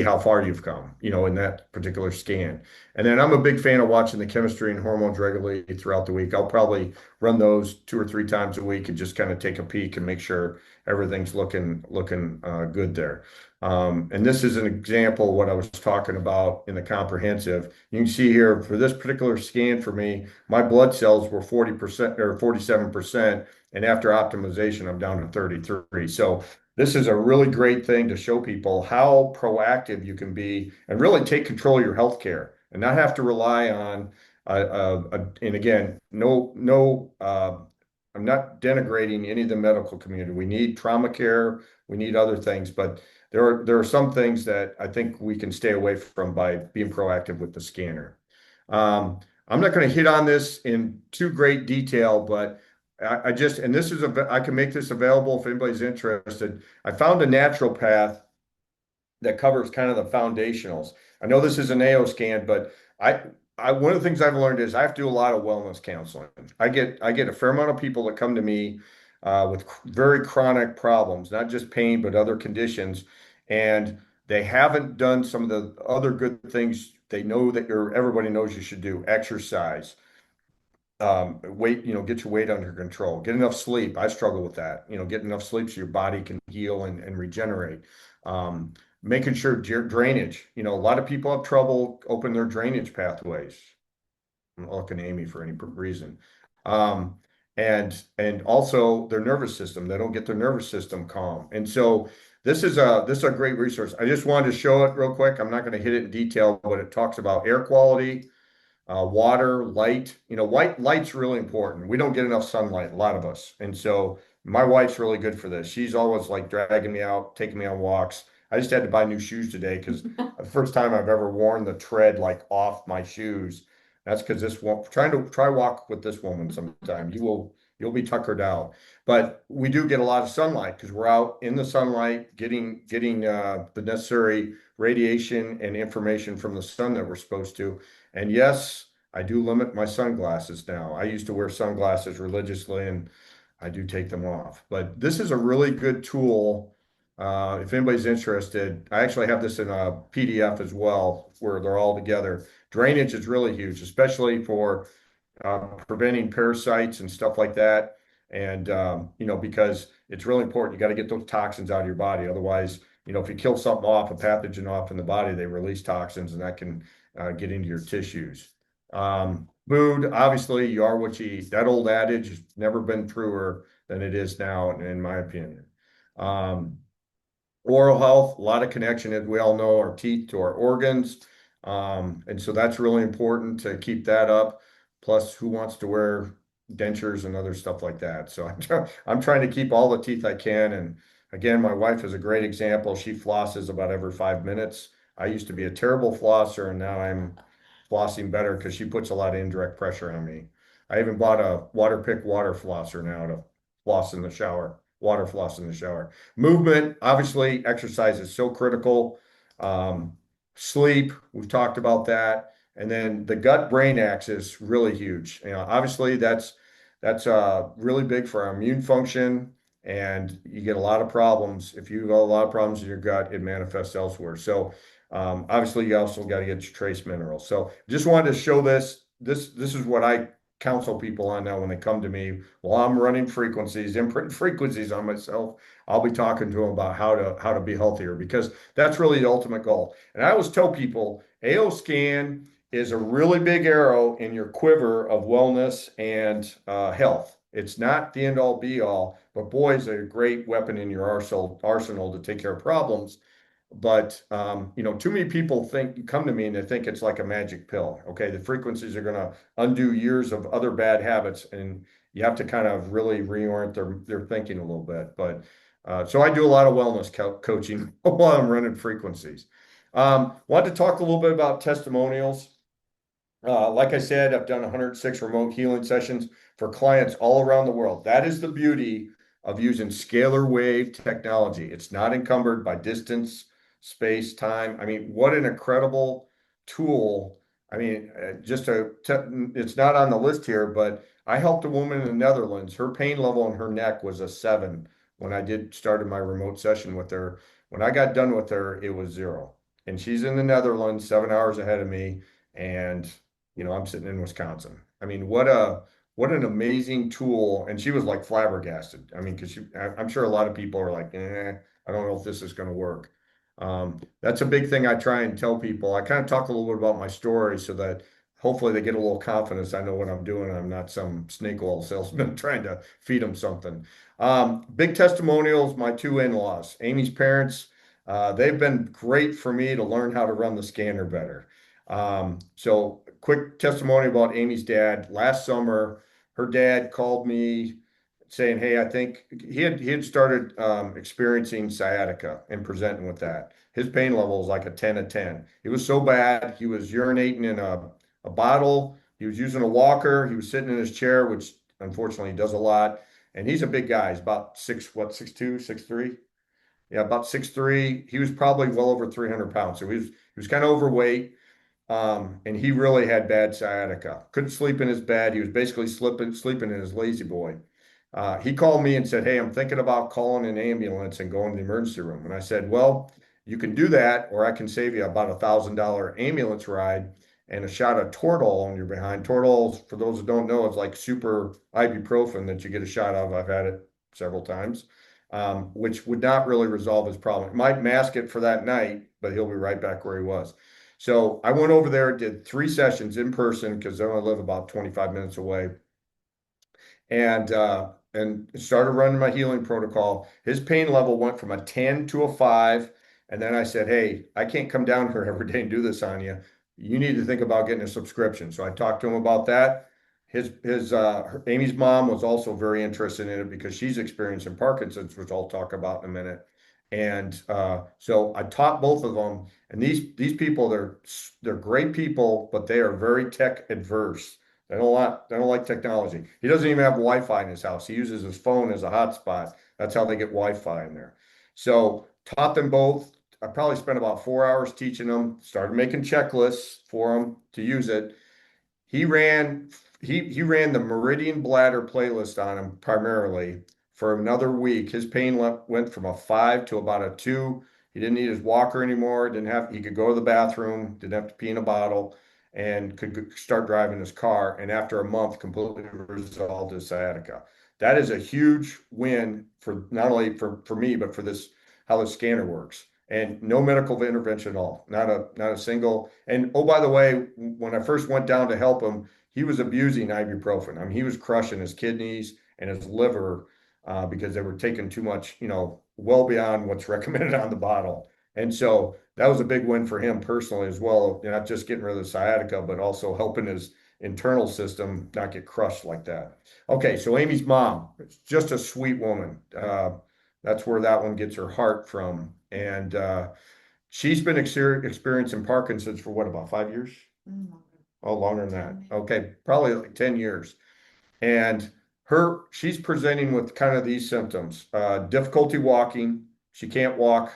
Speaker 2: how far you've come, in that particular scan. And then I'm a big fan of watching the chemistry and hormones regularly throughout the week. I'll probably run those 2 or 3 times a week and just kind of take a peek and make sure everything's looking good there. And this is an example of what I was talking about in the comprehensive. You can see here for this particular scan for me, my blood cells were 40% or 47%. And after optimization, I'm down to 33. So this is a really great thing to show people how proactive you can be and really take control of your healthcare and not have to rely on, and again, I'm not denigrating any of the medical community. We need trauma care, we need other things, but there are some things that I think we can stay away from by being proactive with the scanner. I'm not going to hit on this in too great detail, but I just, and this is I can make this available if anybody's interested. I found a natural path that covers kind of the foundationals. I know this is an AO scan, but one of the things I've learned is I have to do a lot of wellness counseling. I get a fair amount of people that come to me with very chronic problems, not just pain, but other conditions. And they haven't done some of the other good things they know that everybody knows you should do: exercise, weight, get your weight under control, get enough sleep. I struggle with that, get enough sleep so your body can heal and regenerate. Making sure drainage, a lot of people have trouble opening their drainage pathways. I'm not looking at Amy for any reason. And also their nervous system, they don't get their nervous system calm. And so this is a great resource. I just wanted to show it real quick. I'm not going to hit it in detail, but it talks about air quality, water, light. Light's really important. We don't get enough sunlight, a lot of us. And so my wife's really good for this. She's always like dragging me out, taking me on walks. I just had to buy new shoes today because the first time I've ever worn the tread like off my shoes. That's because try walk with this woman sometime. you'll be tuckered out. But we do get a lot of sunlight because we're out in the sunlight getting the necessary radiation and information from the sun that we're supposed to. And yes, I do limit my sunglasses now. I used to wear sunglasses religiously, and I do take them off. But this is a really good tool. If anybody's interested, I actually have this in a PDF as well, where they're all together. Drainage is really huge, especially for preventing parasites and stuff like that. And because it's really important, you got to get those toxins out of your body. Otherwise, if you kill something off, a pathogen off in the body, they release toxins, and that can get into your tissues. Food, obviously, you are what you eat. That old adage has never been truer than it is now, in my opinion. Oral health, a lot of connection, as we all know, our teeth to our organs. And so that's really important to keep that up. Plus, who wants to wear dentures and other stuff like that? So I'm trying to keep all the teeth I can. And again, my wife is a great example. She flosses about every 5 minutes. I used to be a terrible flosser, and now I'm flossing better because she puts a lot of indirect pressure on me. I even bought a Waterpik water flosser now to floss in the shower, water floss in the shower. Movement, obviously, exercise is so critical. Sleep, we've talked about that. And then the gut-brain axis, really huge. Obviously, that's really big for our immune function, and you get a lot of problems. If you have a lot of problems in your gut, it manifests elsewhere. So obviously, you also got to get your trace minerals. So just wanted to show this. This is what I counsel people on now when they come to me. While I'm running frequencies, imprint frequencies on myself, I'll be talking to them about how to be healthier, because that's really the ultimate goal. And I always tell people, AO scan is a really big arrow in your quiver of wellness and health. It's not the end all be all, but boy, is it a great weapon in your arsenal to take care of problems. But too many people come to me and they think it's like a magic pill. Okay, the frequencies are going to undo years of other bad habits, and you have to kind of really reorient their thinking a little bit. But so I do a lot of wellness coaching while I'm running frequencies. Want to talk a little bit about testimonials. Like I said, I've done 106 remote healing sessions for clients all around the world. That is the beauty of using scalar wave technology. It's not encumbered by distance, space, time. I mean, what an incredible tool. I mean, it's not on the list here, but I helped a woman in the Netherlands. Her pain level in her neck was a 7 when I started my remote session with her. When I got done with her, it was 0. And she's in the Netherlands, 7 hours ahead of me. And I'm sitting in Wisconsin. I mean, what an amazing tool. And she was like flabbergasted. I mean, because I'm sure a lot of people are like, I don't know if this is going to work. That's a big thing I try and tell people. I kind of talk a little bit about my story so that hopefully they get a little confidence. I know what I'm doing. I'm not some snake oil salesman trying to feed them something. Big testimonials, my 2 in-laws, Amy's parents, they've been great for me to learn how to run the scanner better. So quick testimony about Amy's dad. Last summer, her dad called me saying, "Hey, I think he had started experiencing sciatica and presenting with that. His pain level was like a 10 of 10. It was so bad. He was urinating in a bottle. He was using a walker. He was sitting in his chair, which unfortunately he does a lot. And he's a big guy. He's about 6'2", 6'3". Yeah, about 6'3". He was probably well over 300 pounds. So he was kind of overweight. And he really had bad sciatica. Couldn't sleep in his bed. He was basically sleeping in his lazy boy. He called me and said, "Hey, I'm thinking about calling an ambulance and going to the emergency room." And I said, "Well, you can do that, or I can save you about $1,000 ambulance ride and a shot of Toradol on your behind." Toradol, for those who don't know, is like super ibuprofen that you get a shot of. I've had it several times, which would not really resolve his problem. It might mask it for that night, but he'll be right back where he was. So I went over there, did 3 sessions in person because I only live about 25 minutes away, and started running my healing protocol. His pain level went from a 10 to a 5, and then I said, "Hey, I can't come down here every day and do this on you. You need to think about getting a subscription." So I talked to him about that. Amy's mom was also very interested in it because she's experiencing Parkinson's, which I'll talk about in a minute. And so I taught both of them. And these people, they're great people, but they are very tech adverse. They don't like technology. He doesn't even have Wi-Fi in his house. He uses his phone as a hotspot. That's how they get Wi-Fi in there. So taught them both. I probably spent about 4 hours teaching them, started making checklists for them to use it. He ran he ran the Meridian Bladder playlist on him primarily for another week. His pain went from a 5 to about a 2. He didn't need his walker anymore. He could go to the bathroom, didn't have to pee in a bottle, and could start driving his car. And after a month, completely resolved his sciatica. That is a huge win for not only for me, but for this how the scanner works. And no medical intervention at all. Not a single. And oh, by the way, when I first went down to help him, he was abusing ibuprofen. I mean, he was crushing his kidneys and his liver because they were taking too much, well beyond what's recommended on the bottle. And so that was a big win for him personally as well, not just getting rid of the sciatica, but also helping his internal system not get crushed like that. Okay, so Amy's mom, just a sweet woman. That's where that one gets her heart from. And she's been experiencing Parkinson's for what, about 5 years? Oh, longer than that. Okay, probably like 10 years. And she's presenting with kind of these symptoms, difficulty walking. She can't walk,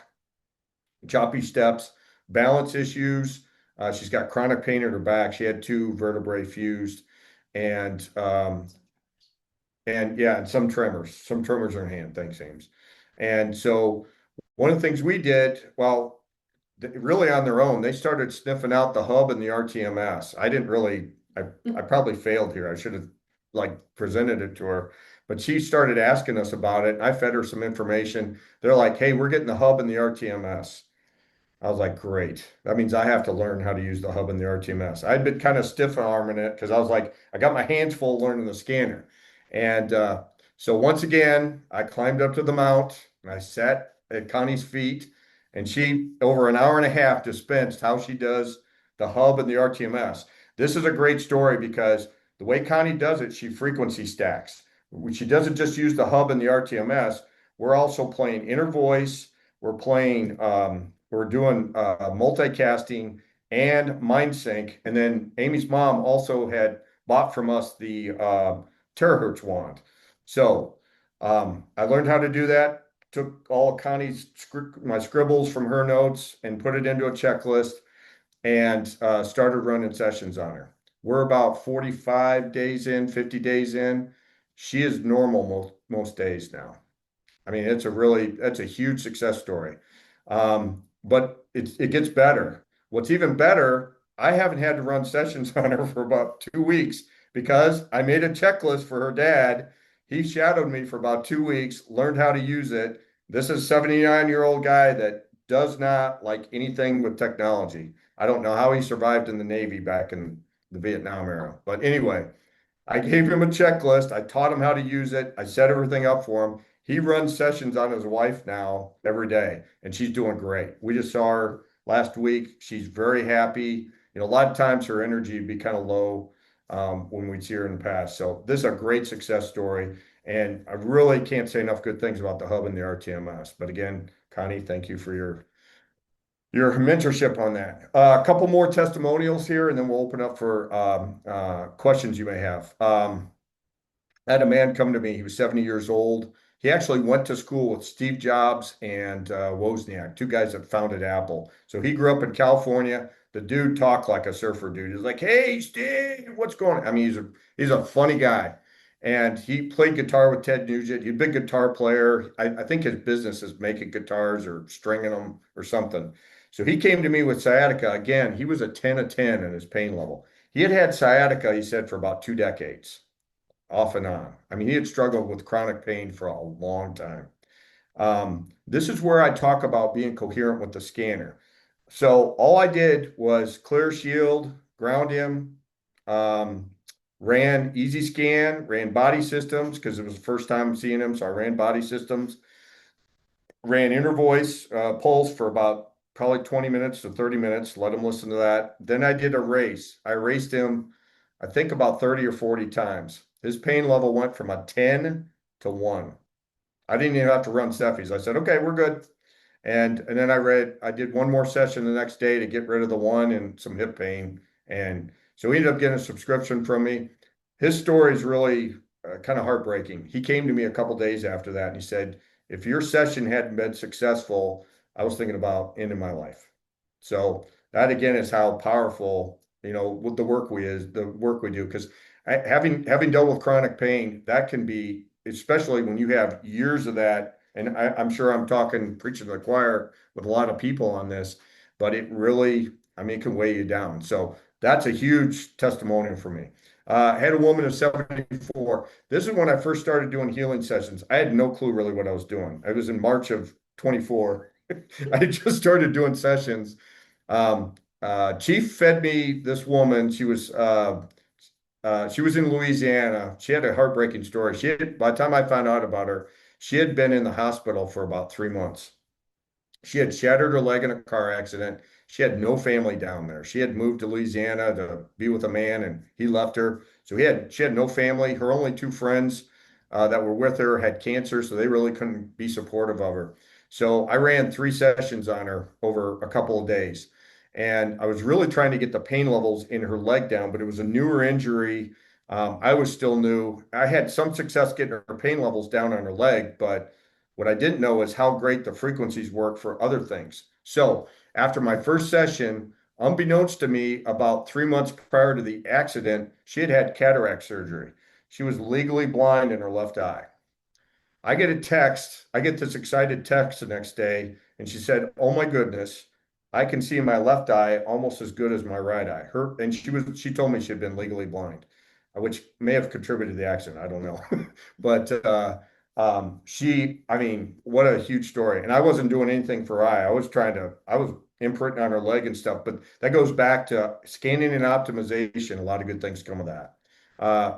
Speaker 2: choppy steps, balance issues. She's got chronic pain in her back. She had 2 vertebrae fused and yeah, and some tremors in her hand. Thanks, Ames. And so one of the things we did, well, really on their own, they started sniffing out the hub and the RTMS. I probably failed here. I should have like presented it to her, but she started asking us about it. And I fed her some information. They're like, hey, we're getting the hub and the RTMS. I was like, great. That means I have to learn how to use the hub and the RTMS. I'd been kind of stiff arming it because I was like, I got my hands full learning the scanner. And so once again, I climbed up to the mount and I sat at Connie's feet, and she, over an hour and a half, dispensed how she does the hub and the RTMS. This is a great story because the way Connie does it, she frequency stacks. She doesn't just use the hub and the RTMS. We're also playing inner voice. We're doing multicasting and mind sync. And then Amy's mom also had bought from us the terahertz wand. So I learned how to do that, took all Connie's my scribbles from her notes and put it into a checklist and started running sessions on her. We're about 45 days in, 50 days in. She is normal most days now. I mean, that's a huge success story. But it gets better. What's even better, I haven't had to run sessions on her for about 2 weeks because I made a checklist for her dad. He shadowed me for about 2 weeks, learned how to use it. This is a 79-year-old guy that does not like anything with technology. I don't know how he survived in the Navy back in the Vietnam era. But anyway, I gave him a checklist. I taught him how to use it. I set everything up for him. He runs sessions on his wife now every day, and she's doing great. We just saw her last week. She's very happy. A lot of times her energy would be kind of low when we'd see her in the past. So this is a great success story, and I really can't say enough good things about the hub and the RTMS. But again, Connie, thank you for your mentorship on that. A couple more testimonials here, and then we'll open up for questions you may have. I had a man come to me. He was 70 years old. He actually went to school with Steve Jobs and Wozniak, 2 guys that founded Apple. So he grew up in California. The dude talked like a surfer dude. He's like, "Hey, Steve, what's going on?" I mean, he's a funny guy. And he played guitar with Ted Nugent. He's a big guitar player. I think his business is making guitars or stringing them or something. So he came to me with sciatica. Again, he was a 10 of 10 in his pain level. He had sciatica, he said, for about 2 decades, off and on. I mean, he had struggled with chronic pain for a long time. This is where I talk about being coherent with the scanner. So all I did was clear shield, ground him, ran easy scan, ran body systems because it was the first time seeing him. So I ran body systems, ran inner voice pulse for about probably 20 minutes to 30 minutes, let him listen to that. Then I did a race. I raced him, I think about 30 or 40 times. His pain level went from a 10 to 1. I didn't even have to run Steffi's. I said, okay, we're good. And then I did one more session the next day to get rid of the 1 and some hip pain. And so he ended up getting a subscription from me. his story is really kind of heartbreaking. He came to me a couple days after that and he said, if your session hadn't been successful, I was thinking about ending my life. So that again is how powerful, with the work we do. Because having dealt with chronic pain, that can be, especially when you have years of that. And I'm sure I'm preaching to the choir with a lot of people on this, but it really, I mean, it can weigh you down. So that's a huge testimonial for me. I had a woman of 74. This is when I first started doing healing sessions. I had no clue really what I was doing. I was in March of 24. I just started doing sessions. Chief fed me this woman. She was in Louisiana. She had a heartbreaking story. By the time I found out about her, she had been in the hospital for about 3 months. She had shattered her leg in a car accident. She had no family down there. She had moved to Louisiana to be with a man, and he left her. So she had no family. Her only two friends that were with her had cancer, so they really couldn't be supportive of her. So I ran 3 sessions on her over a couple of days, and I was really trying to get the pain levels in her leg down, but it was a newer injury. I was still new. I had some success getting her pain levels down on her leg, but what I didn't know is how great the frequencies work for other things. So after my first session, unbeknownst to me, about 3 months prior to the accident, she had had cataract surgery. She was legally blind in her left eye. I get this excited text the next day, and she said, "Oh my goodness, I can see in my left eye almost as good as my right eye." She told me she had been legally blind, which may have contributed to the accident. I don't know. But I mean, what a huge story. And I wasn't doing anything for her eye. I was imprinting on her leg and stuff, but that goes back to scanning and optimization. A lot of good things come of that.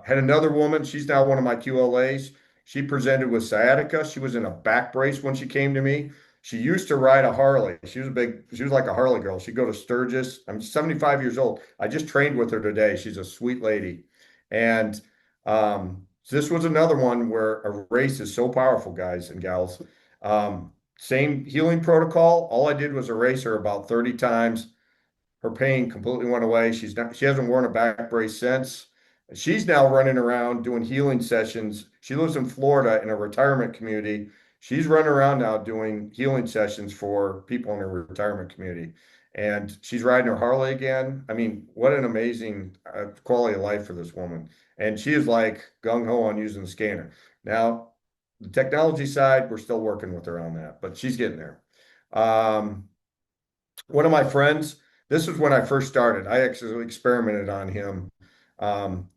Speaker 2: Had another woman, she's now one of my QLAs. She presented with sciatica. She was in a back brace when she came to me. She used to ride a Harley. She was like a Harley girl. She'd go to Sturgis. I'm 75 years old. I just trained with her today. She's a sweet lady. And this was another one where a race is so powerful, guys and gals. Same healing protocol. All I did was erase her about 30 times. Her pain completely went away. She hasn't worn a back brace since. She's now running around doing healing sessions. She lives in Florida in a retirement community. She's running around now doing healing sessions for people in her retirement community. And she's riding her Harley again. I mean, what an amazing quality of life for this woman. And she is like gung ho on using the scanner. Now, the technology side, we're still working with her on that, but she's getting there. Um, One of my friends, this is when I first started. I actually experimented on him. Um,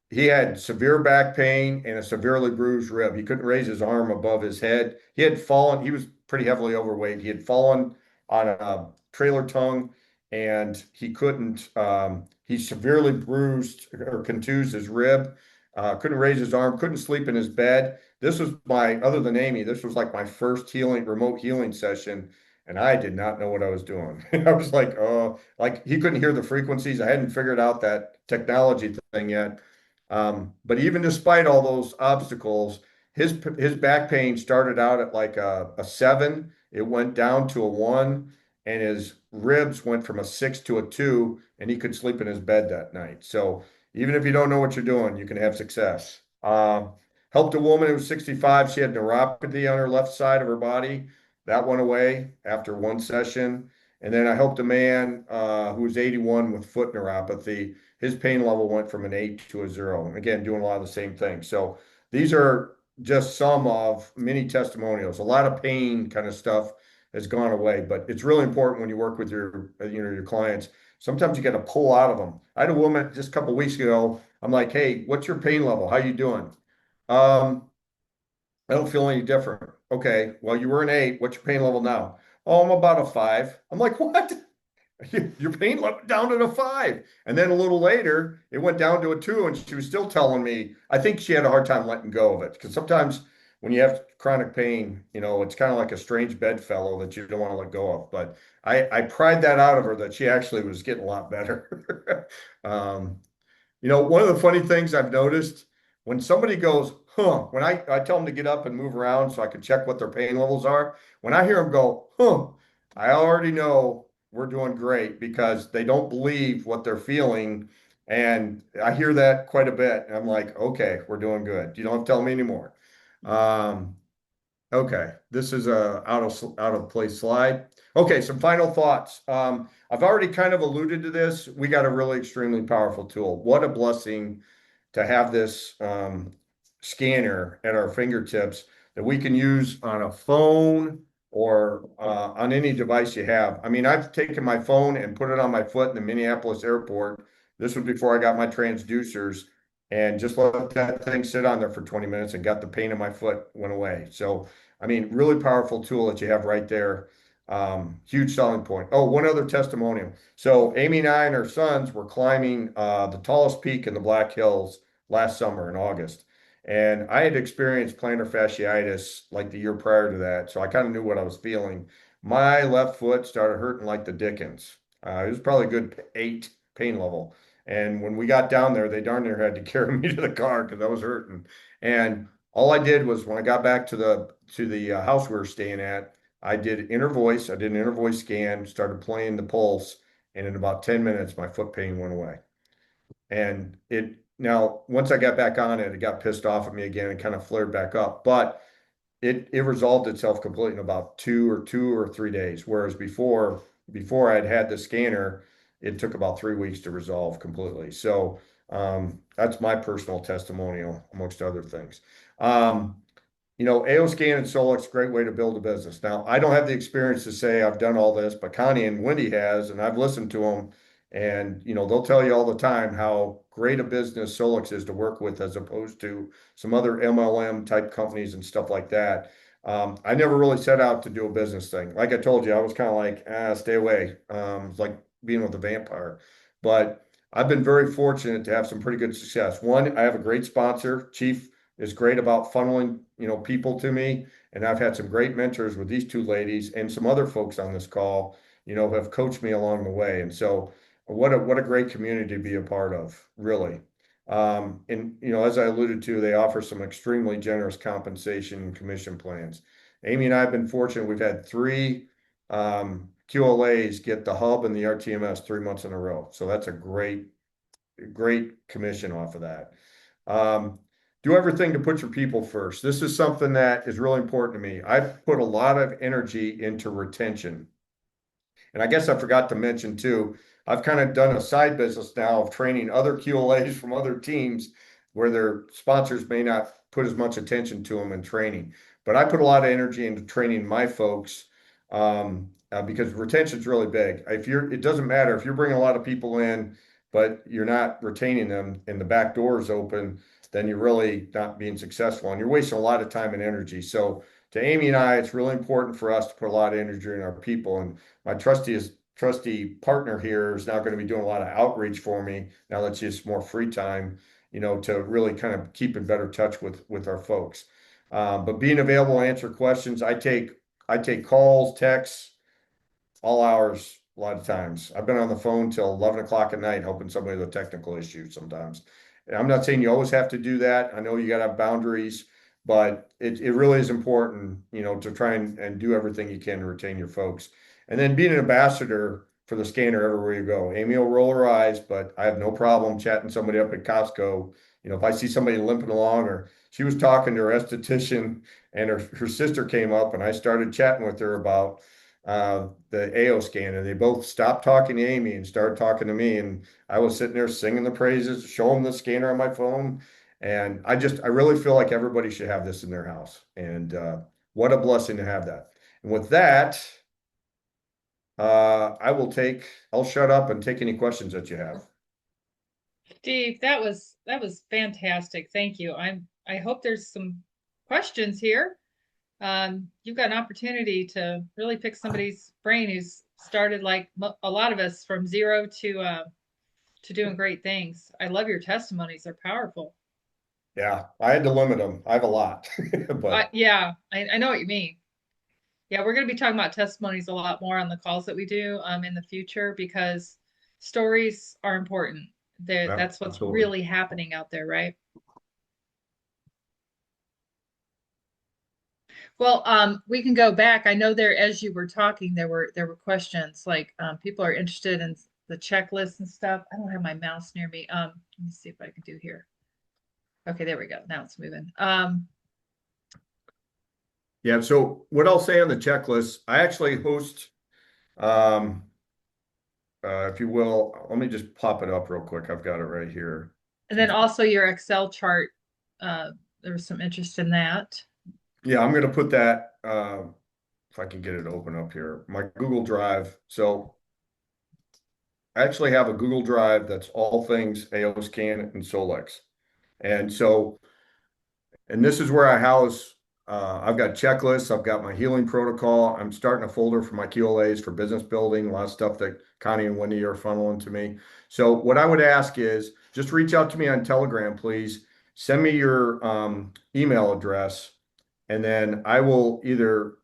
Speaker 2: he had severe back pain and a severely bruised rib. He couldn't raise his arm above his head. He was pretty heavily overweight. He had fallen on a trailer tongue and he severely bruised or contused his rib. Couldn't raise his arm, couldn't sleep in his bed. Other than Amy, this was like my first remote healing session. And I did not know what I was doing. I was like, oh, like he couldn't hear the frequencies. I hadn't figured out that technology thing yet. But even despite all those obstacles, his back pain started out at like a 7. It went down to a 1, and his ribs went from a 6 to a 2, and he could sleep in his bed that night. So even if you don't know what you're doing, you can have success. Helped a woman who was 65. She had neuropathy on her left side of her body. That went away after 1 session. And then I helped a man who was 81 with foot neuropathy. His pain level went from an 8 to a 0. Again, doing a lot of the same things. So these are just some of many testimonials. A lot of pain kind of stuff has gone away, but it's really important when you work with your clients. Sometimes you got to pull out of them. I had a woman just a couple of weeks ago. I'm like, "Hey, what's your pain level? How you doing?" Um, I don't feel any different. Okay, well, you were an 8. What's your pain level now? Oh, I'm about a 5. I'm like, what? Your pain went down to a 5. And then a little later, it went down to a 2. And she was still telling me, I think she had a hard time letting go of it. Because sometimes when you have chronic pain, it's kind of like a strange bedfellow that you don't want to let go of. But I pried that out of her that she actually was getting a lot better. um, One of the funny things I've noticed when somebody goes, huh, when I tell them to get up and move around so I can check what their pain levels are, when I hear them go, huh, I already know we're doing great because they don't believe what they're feeling. And I hear that quite a bit. And I'm like, okay, we're doing good. You don't have to tell me anymore. Um, Okay, this is a out of place slide. Okay, some final thoughts. I've already kind of alluded to this. We got a really extremely powerful tool. What a blessing to have this scanner at our fingertips that we can use on a phone or on any device you have. I mean, I've taken my phone and put it on my foot in the Minneapolis airport. This was before I got my transducers, and just let that thing sit on there for 20 minutes and got the pain in my foot went away. So, I mean, really powerful tool that you have right there. Huge selling point. Oh, one other testimonial. So Amy and I and our sons were climbing the tallest peak in the Black Hills last summer in August. And I had experienced plantar fasciitis like the year prior to that. So I kind of knew what I was feeling. My left foot started hurting like the Dickens. It was probably a good 8 pain level. And when we got down there, they darn near had to carry me to the car because I was hurting. And all I did was when I got back to the house we were staying at, I did inner voice. I did an inner voice scan, started playing the pulse, and in about 10 minutes, my foot pain went away. And it now once I got back on it, it got pissed off at me again and kind of flared back up. But it resolved itself completely in about 2 or 3 days. Whereas before I'd had the scanner, it took about 3 weeks to resolve completely. So that's my personal testimonial, amongst other things. Um, AO Scan and Solex, great way to build a business. Now, I don't have the experience to say I've done all this, but Connie and Wendy has, and I've listened to them. And, they'll tell you all the time how great a business Solex is to work with as opposed to some other MLM type companies and stuff like that. I never really set out to do a business thing. Like I told you, I was kind of like, stay away. It's like being with a vampire. But I've been very fortunate to have some pretty good success. One, I have a great sponsor. Chief is great about funneling, people to me. And I've had some great mentors with these two ladies and some other folks on this call, have coached me along the way. And so what a great community to be a part of, really. And as I alluded to, they offer some extremely generous compensation and commission plans. Amy and I have been fortunate. We've had three QLAs get the hub and the RTMS 3 months in a row. So that's a great commission off of that. Do everything to put your people first. This is something that is really important to me. I've put a lot of energy into retention. And I guess I forgot to mention too, I've kind of done a side business now of training other QLAs from other teams where their sponsors may not put as much attention to them in training. But I put a lot of energy into training my folks because retention is really big. It doesn't matter if you're bringing a lot of people in, but you're not retaining them and the back door is open, then you're really not being successful and you're wasting a lot of time and energy. So to Amy and I, it's really important for us to put a lot of energy in our people. And my trustee partner here is now going to be doing a lot of outreach for me now that she has more free time, to really kind of keep in better touch with our folks. But being available to answer questions, I take calls, texts, all hours a lot of times. I've been on the phone till 11 o'clock at night helping somebody with a technical issue sometimes. And I'm not saying you always have to do that. I know you got to have boundaries, but it really is important, to try and do everything you can to retain your folks. And then being an ambassador for the scanner everywhere you go. Amy will roll her eyes, but I have no problem chatting somebody up at Costco. If I see somebody limping along, or she was talking to her esthetician and her sister came up and I started chatting with her about the AO scan, and they both stopped talking to Amy and started talking to me. And I was sitting there singing the praises, show them the scanner on my phone. And I really feel like everybody should have this in their house. And what a blessing to have that. And with that, I'll shut up and take any questions that you have.
Speaker 1: Steve, that was fantastic. Thank you. I hope there's some questions here. You've got an opportunity to really pick somebody's brain who's started like a lot of us from zero to doing great things. I love your testimonies. They're powerful.
Speaker 2: Yeah, I had to limit them. I have a lot, but
Speaker 1: Yeah, I know what you mean. Yeah, we're going to be talking about testimonies a lot more on the calls that we do in the future because stories are important.
Speaker 2: yeah,
Speaker 1: That's what's
Speaker 2: absolutely.
Speaker 1: really happening out there, right? Well, we can go back. I know there, as you were talking, there were questions like people are interested in the checklist and stuff. I don't have my mouse near me. Let me see if I can do here. Okay, there we go. Now it's moving.
Speaker 2: Yeah, so what I'll say on the checklist, I actually host, if you will, let me just pop it up real quick. I've got it right here.
Speaker 1: And then also your Excel chart. There was some interest in that.
Speaker 2: Yeah, I'm gonna put that, if I can get it open up here, my Google Drive. So I actually have a Google Drive that's all things AO Scan and Solex. And so, and this is where I house, I've got checklists, I've got my healing protocol. I'm starting a folder for my QLAs for business building, a lot of stuff that Connie and Wendy are funneling to me. So what I would ask is just reach out to me on Telegram, please. Send me your email address, and then I will either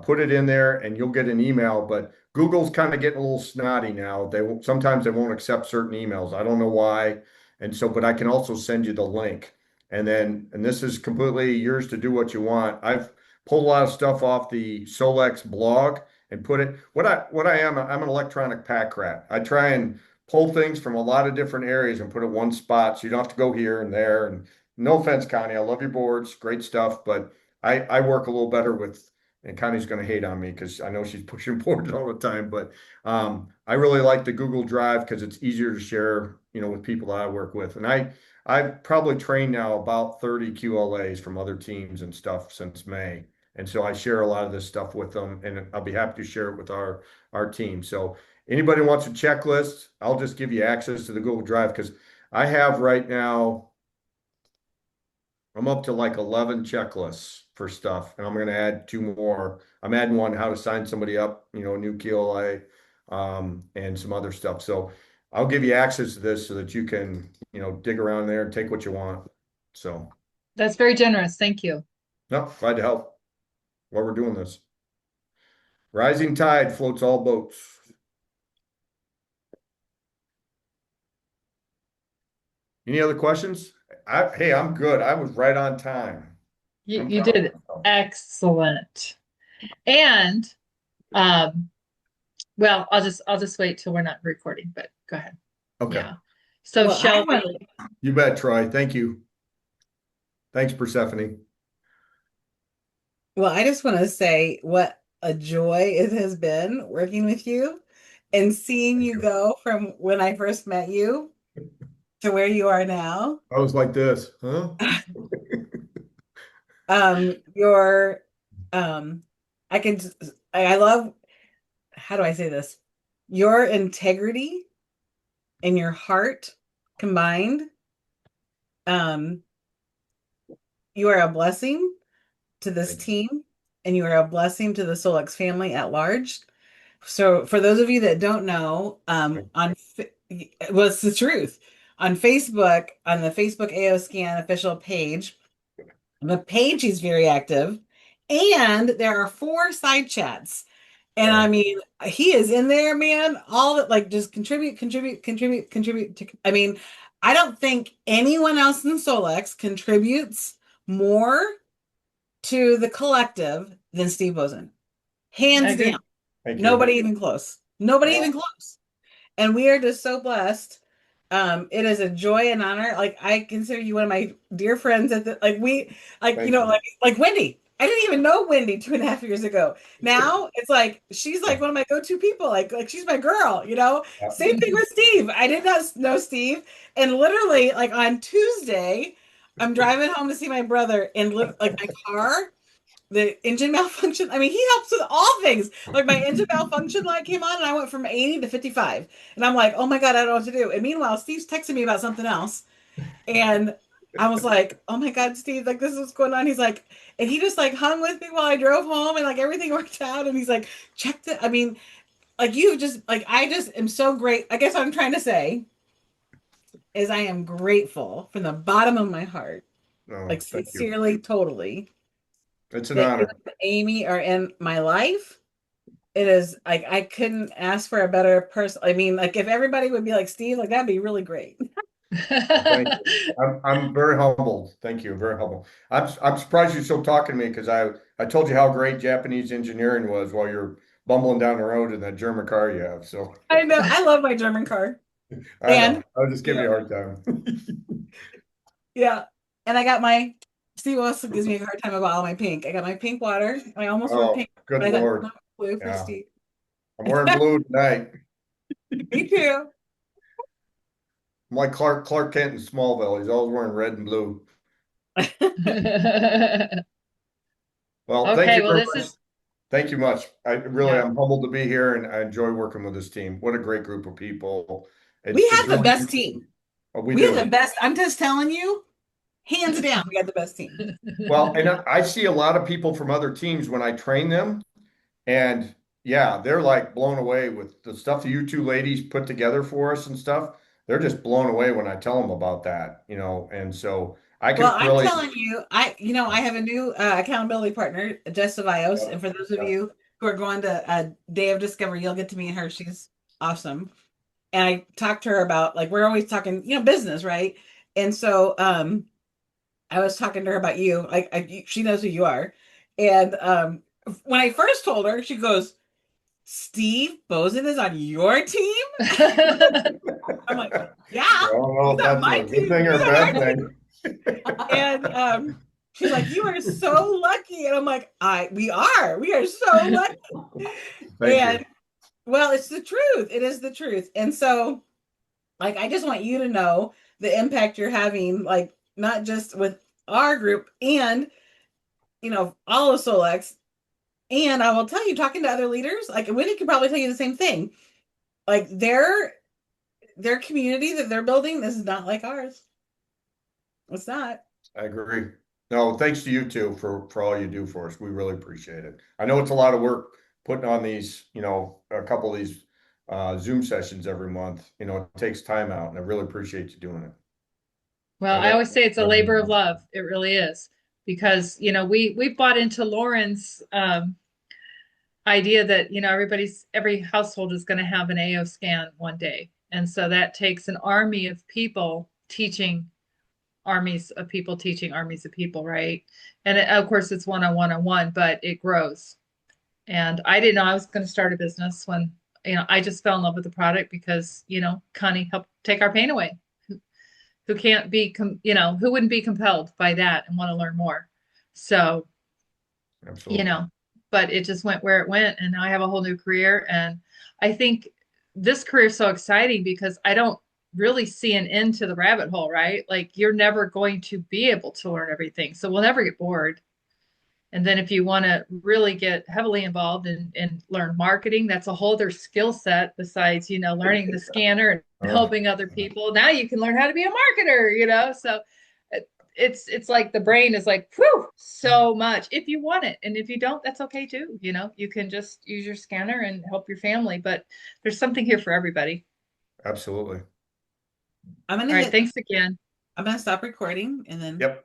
Speaker 2: put it in there and you'll get an email. But Google's kind of getting a little snotty now. Sometimes they won't accept certain emails. I don't know why. And so, but I can also send you the link. And this is completely yours to do what you want. I've pulled a lot of stuff off the Solex blog and put it, what I am, I'm an electronic pack rat. I try and pull things from a lot of different areas and put it one spot so you don't have to go here and there. And no offense, Connie, I love your boards, great stuff, but I work a little better with, and Connie's going to hate on me because I know she's pushing boards all the time, but I really like the Google Drive because it's easier to share, with people that I work with. And I've probably trained now about 30 QLAs from other teams and stuff since May. And so I share a lot of this stuff with them, and I'll be happy to share it with our team. So anybody wants a checklist, I'll just give you access to the Google Drive because I have right now, I'm up to like 11 checklists for stuff, and I'm going to add 2 more. I'm adding one, how to sign somebody up, a new QLA, and some other stuff. So I'll give you access to this so that you can, dig around there and take what you want. So
Speaker 1: That's very generous. Thank you.
Speaker 2: no, glad to help while we're doing this. Rising tide floats all boats. Any other questions? Hey, I'm good. I was right on time.
Speaker 1: You did excellent. And well, I'll just wait till we're not recording, but go ahead.
Speaker 2: Okay.
Speaker 1: Yeah. So
Speaker 3: Well,
Speaker 1: Shelby,
Speaker 2: You bet, Troy. Thank you. Thanks, Persephone.
Speaker 3: Well, I just want to say what a joy it has been working with you and seeing you go from when I first met you to where you are now.
Speaker 2: I was like this, huh?
Speaker 3: Your I can I love, how do I say this? Your integrity and your heart combined. You are a blessing to this team, and you are a blessing to the Solex family at large. So for those of you that don't know, it's the truth. On Facebook, on the Facebook AO Scan official page, the page is very active, and there are 4 side chats. And I mean, he is in there, man. All that, like, just contribute. I mean, I don't think anyone else in Solex contributes more to the collective than Steve Boesen. Hands down. Nobody even close. Nobody even close. And we are just so blessed. It is a joy and honor. Like, I consider you one of my dear friends at the, like Wendy. I didn't even know Wendy 2.5 years ago. Now it's like she's like one of my go-to people. Like she's my girl, Same thing with Steve. I did not know Steve. And literally, like on Tuesday, I'm driving home to see my brother, and like my car, the engine malfunction. I mean, he helps with all things. Like my engine malfunction light came on and I went from 80 to 55. And I'm like, oh my God, I don't know what to do. And meanwhile, Steve's texting me about something else. And I was like, oh my God, Steve, like this is what's going on. He's like, and he just like hung with me while I drove home, and like everything worked out. And he's like, checked it. I mean, like you just like, I just am so great. I guess what I'm trying to say is I am grateful from the bottom of my heart. Like sincerely, totally.
Speaker 2: It's an honor.
Speaker 3: Amy are in my life. It is like I couldn't ask for a better person. I mean, like if everybody would be like Steve, like that'd be really great.
Speaker 2: Thank you. I'm very humbled. Thank you. Very humble. I'm surprised you're still talking to me because I told you how great Japanese engineering was while you're bumbling down the road in that German car you have. So
Speaker 3: I know. I love my German car.
Speaker 2: I know.
Speaker 3: And
Speaker 2: I was just giving
Speaker 3: yeah,
Speaker 2: you a hard time.
Speaker 3: yeah. And I got my Steve also gives me a hard time about all my pink. I got my pink water. I almost wore
Speaker 2: Oh,
Speaker 3: pink,
Speaker 2: good
Speaker 3: but I thought
Speaker 2: Lord.
Speaker 3: no, blue for
Speaker 2: Yeah.
Speaker 3: Steve.
Speaker 2: I'm wearing blue tonight.
Speaker 3: Me too.
Speaker 2: I'm like Clark Kent in Smallville. He's always wearing red and blue. Well, thank
Speaker 1: Okay,
Speaker 2: you
Speaker 1: well,
Speaker 2: very
Speaker 1: this
Speaker 2: much.
Speaker 1: is,
Speaker 2: Thank you much. I really
Speaker 1: yeah.
Speaker 2: am humbled to be here and I enjoy working with this team. What a great group of people.
Speaker 3: We
Speaker 2: It's
Speaker 3: have the
Speaker 2: really,
Speaker 3: best team.
Speaker 2: we
Speaker 3: We have the
Speaker 2: do.
Speaker 3: best. I'm just telling you, hands down, we got the best team.
Speaker 2: Well, and I see a lot of people from other teams when I train them, and yeah, they're like blown away with the stuff that you two ladies put together for us and stuff. They're just blown away when I tell them about that, and so I
Speaker 3: Well,
Speaker 2: can
Speaker 3: I'm
Speaker 2: really,
Speaker 3: telling you, I have a new accountability partner, Jess Vios,
Speaker 2: yeah,
Speaker 3: and for those of
Speaker 2: yeah.
Speaker 3: you who are going to Day of Discovery, you'll get to meet her. She's awesome. And I talked to her about like we're always talking, business, right? And so I was talking to her about you, like she knows who you are. And when I first told her, she goes, "Steve Boesen is on your team?" I'm like, "Yeah,
Speaker 2: I don't know
Speaker 3: he's
Speaker 2: if
Speaker 3: on
Speaker 2: that's
Speaker 3: my
Speaker 2: a good
Speaker 3: team.
Speaker 2: thing or
Speaker 3: He's
Speaker 2: a
Speaker 3: on our
Speaker 2: bad
Speaker 3: team."
Speaker 2: thing.
Speaker 3: And she's like, "You are so lucky." And I'm like, we are so lucky."
Speaker 2: Thank you.
Speaker 3: And well, it's the truth. It is the truth. And so, like, I just want you to know the impact you're having, like, not just with our group and, all of Solex. And I will tell you, talking to other leaders, like Winnie could probably tell you the same thing. Like their community that they're building is not like ours. It's not.
Speaker 2: I agree. No, thanks to you too for all you do for us. We really appreciate it. I know it's a lot of work putting on these, a couple of these Zoom sessions every month. It takes time out, and I really appreciate you doing it.
Speaker 1: Well,
Speaker 2: I
Speaker 1: I
Speaker 2: know.
Speaker 1: always say it's a labor of love. It really is because, we bought into Lauren's idea that, every household is going to have an AO scan one day. And so that takes an army of people teaching armies of people teaching armies of people, right? And of course, it's one-on-one, but it grows. And I didn't know I was going to start a business when, I just fell in love with the product because, Connie helped take our pain away. Who can't be, who wouldn't be compelled by that and want to learn more? So, you
Speaker 2: Absolutely.
Speaker 1: know, but it just went where it went. And now I have a whole new career. And I think this career is so exciting because I don't really see an end to the rabbit hole, right? Like you're never going to be able to learn everything. So we'll never get bored. And then if you want to really get heavily involved and learn marketing, that's a whole other skill set besides, learning the scanner and
Speaker 2: Uh,
Speaker 1: helping other people. Now you can learn how to be a marketer. So it's like the brain is like, whew, so much if you want it. And if you don't, that's okay too. You can just use your scanner and help your family, but there's something here for everybody.
Speaker 2: Absolutely.
Speaker 3: I'm
Speaker 1: All
Speaker 3: gonna
Speaker 1: right.
Speaker 3: hit
Speaker 1: Thanks again.
Speaker 3: I'm gonna stop recording and then
Speaker 2: Yep.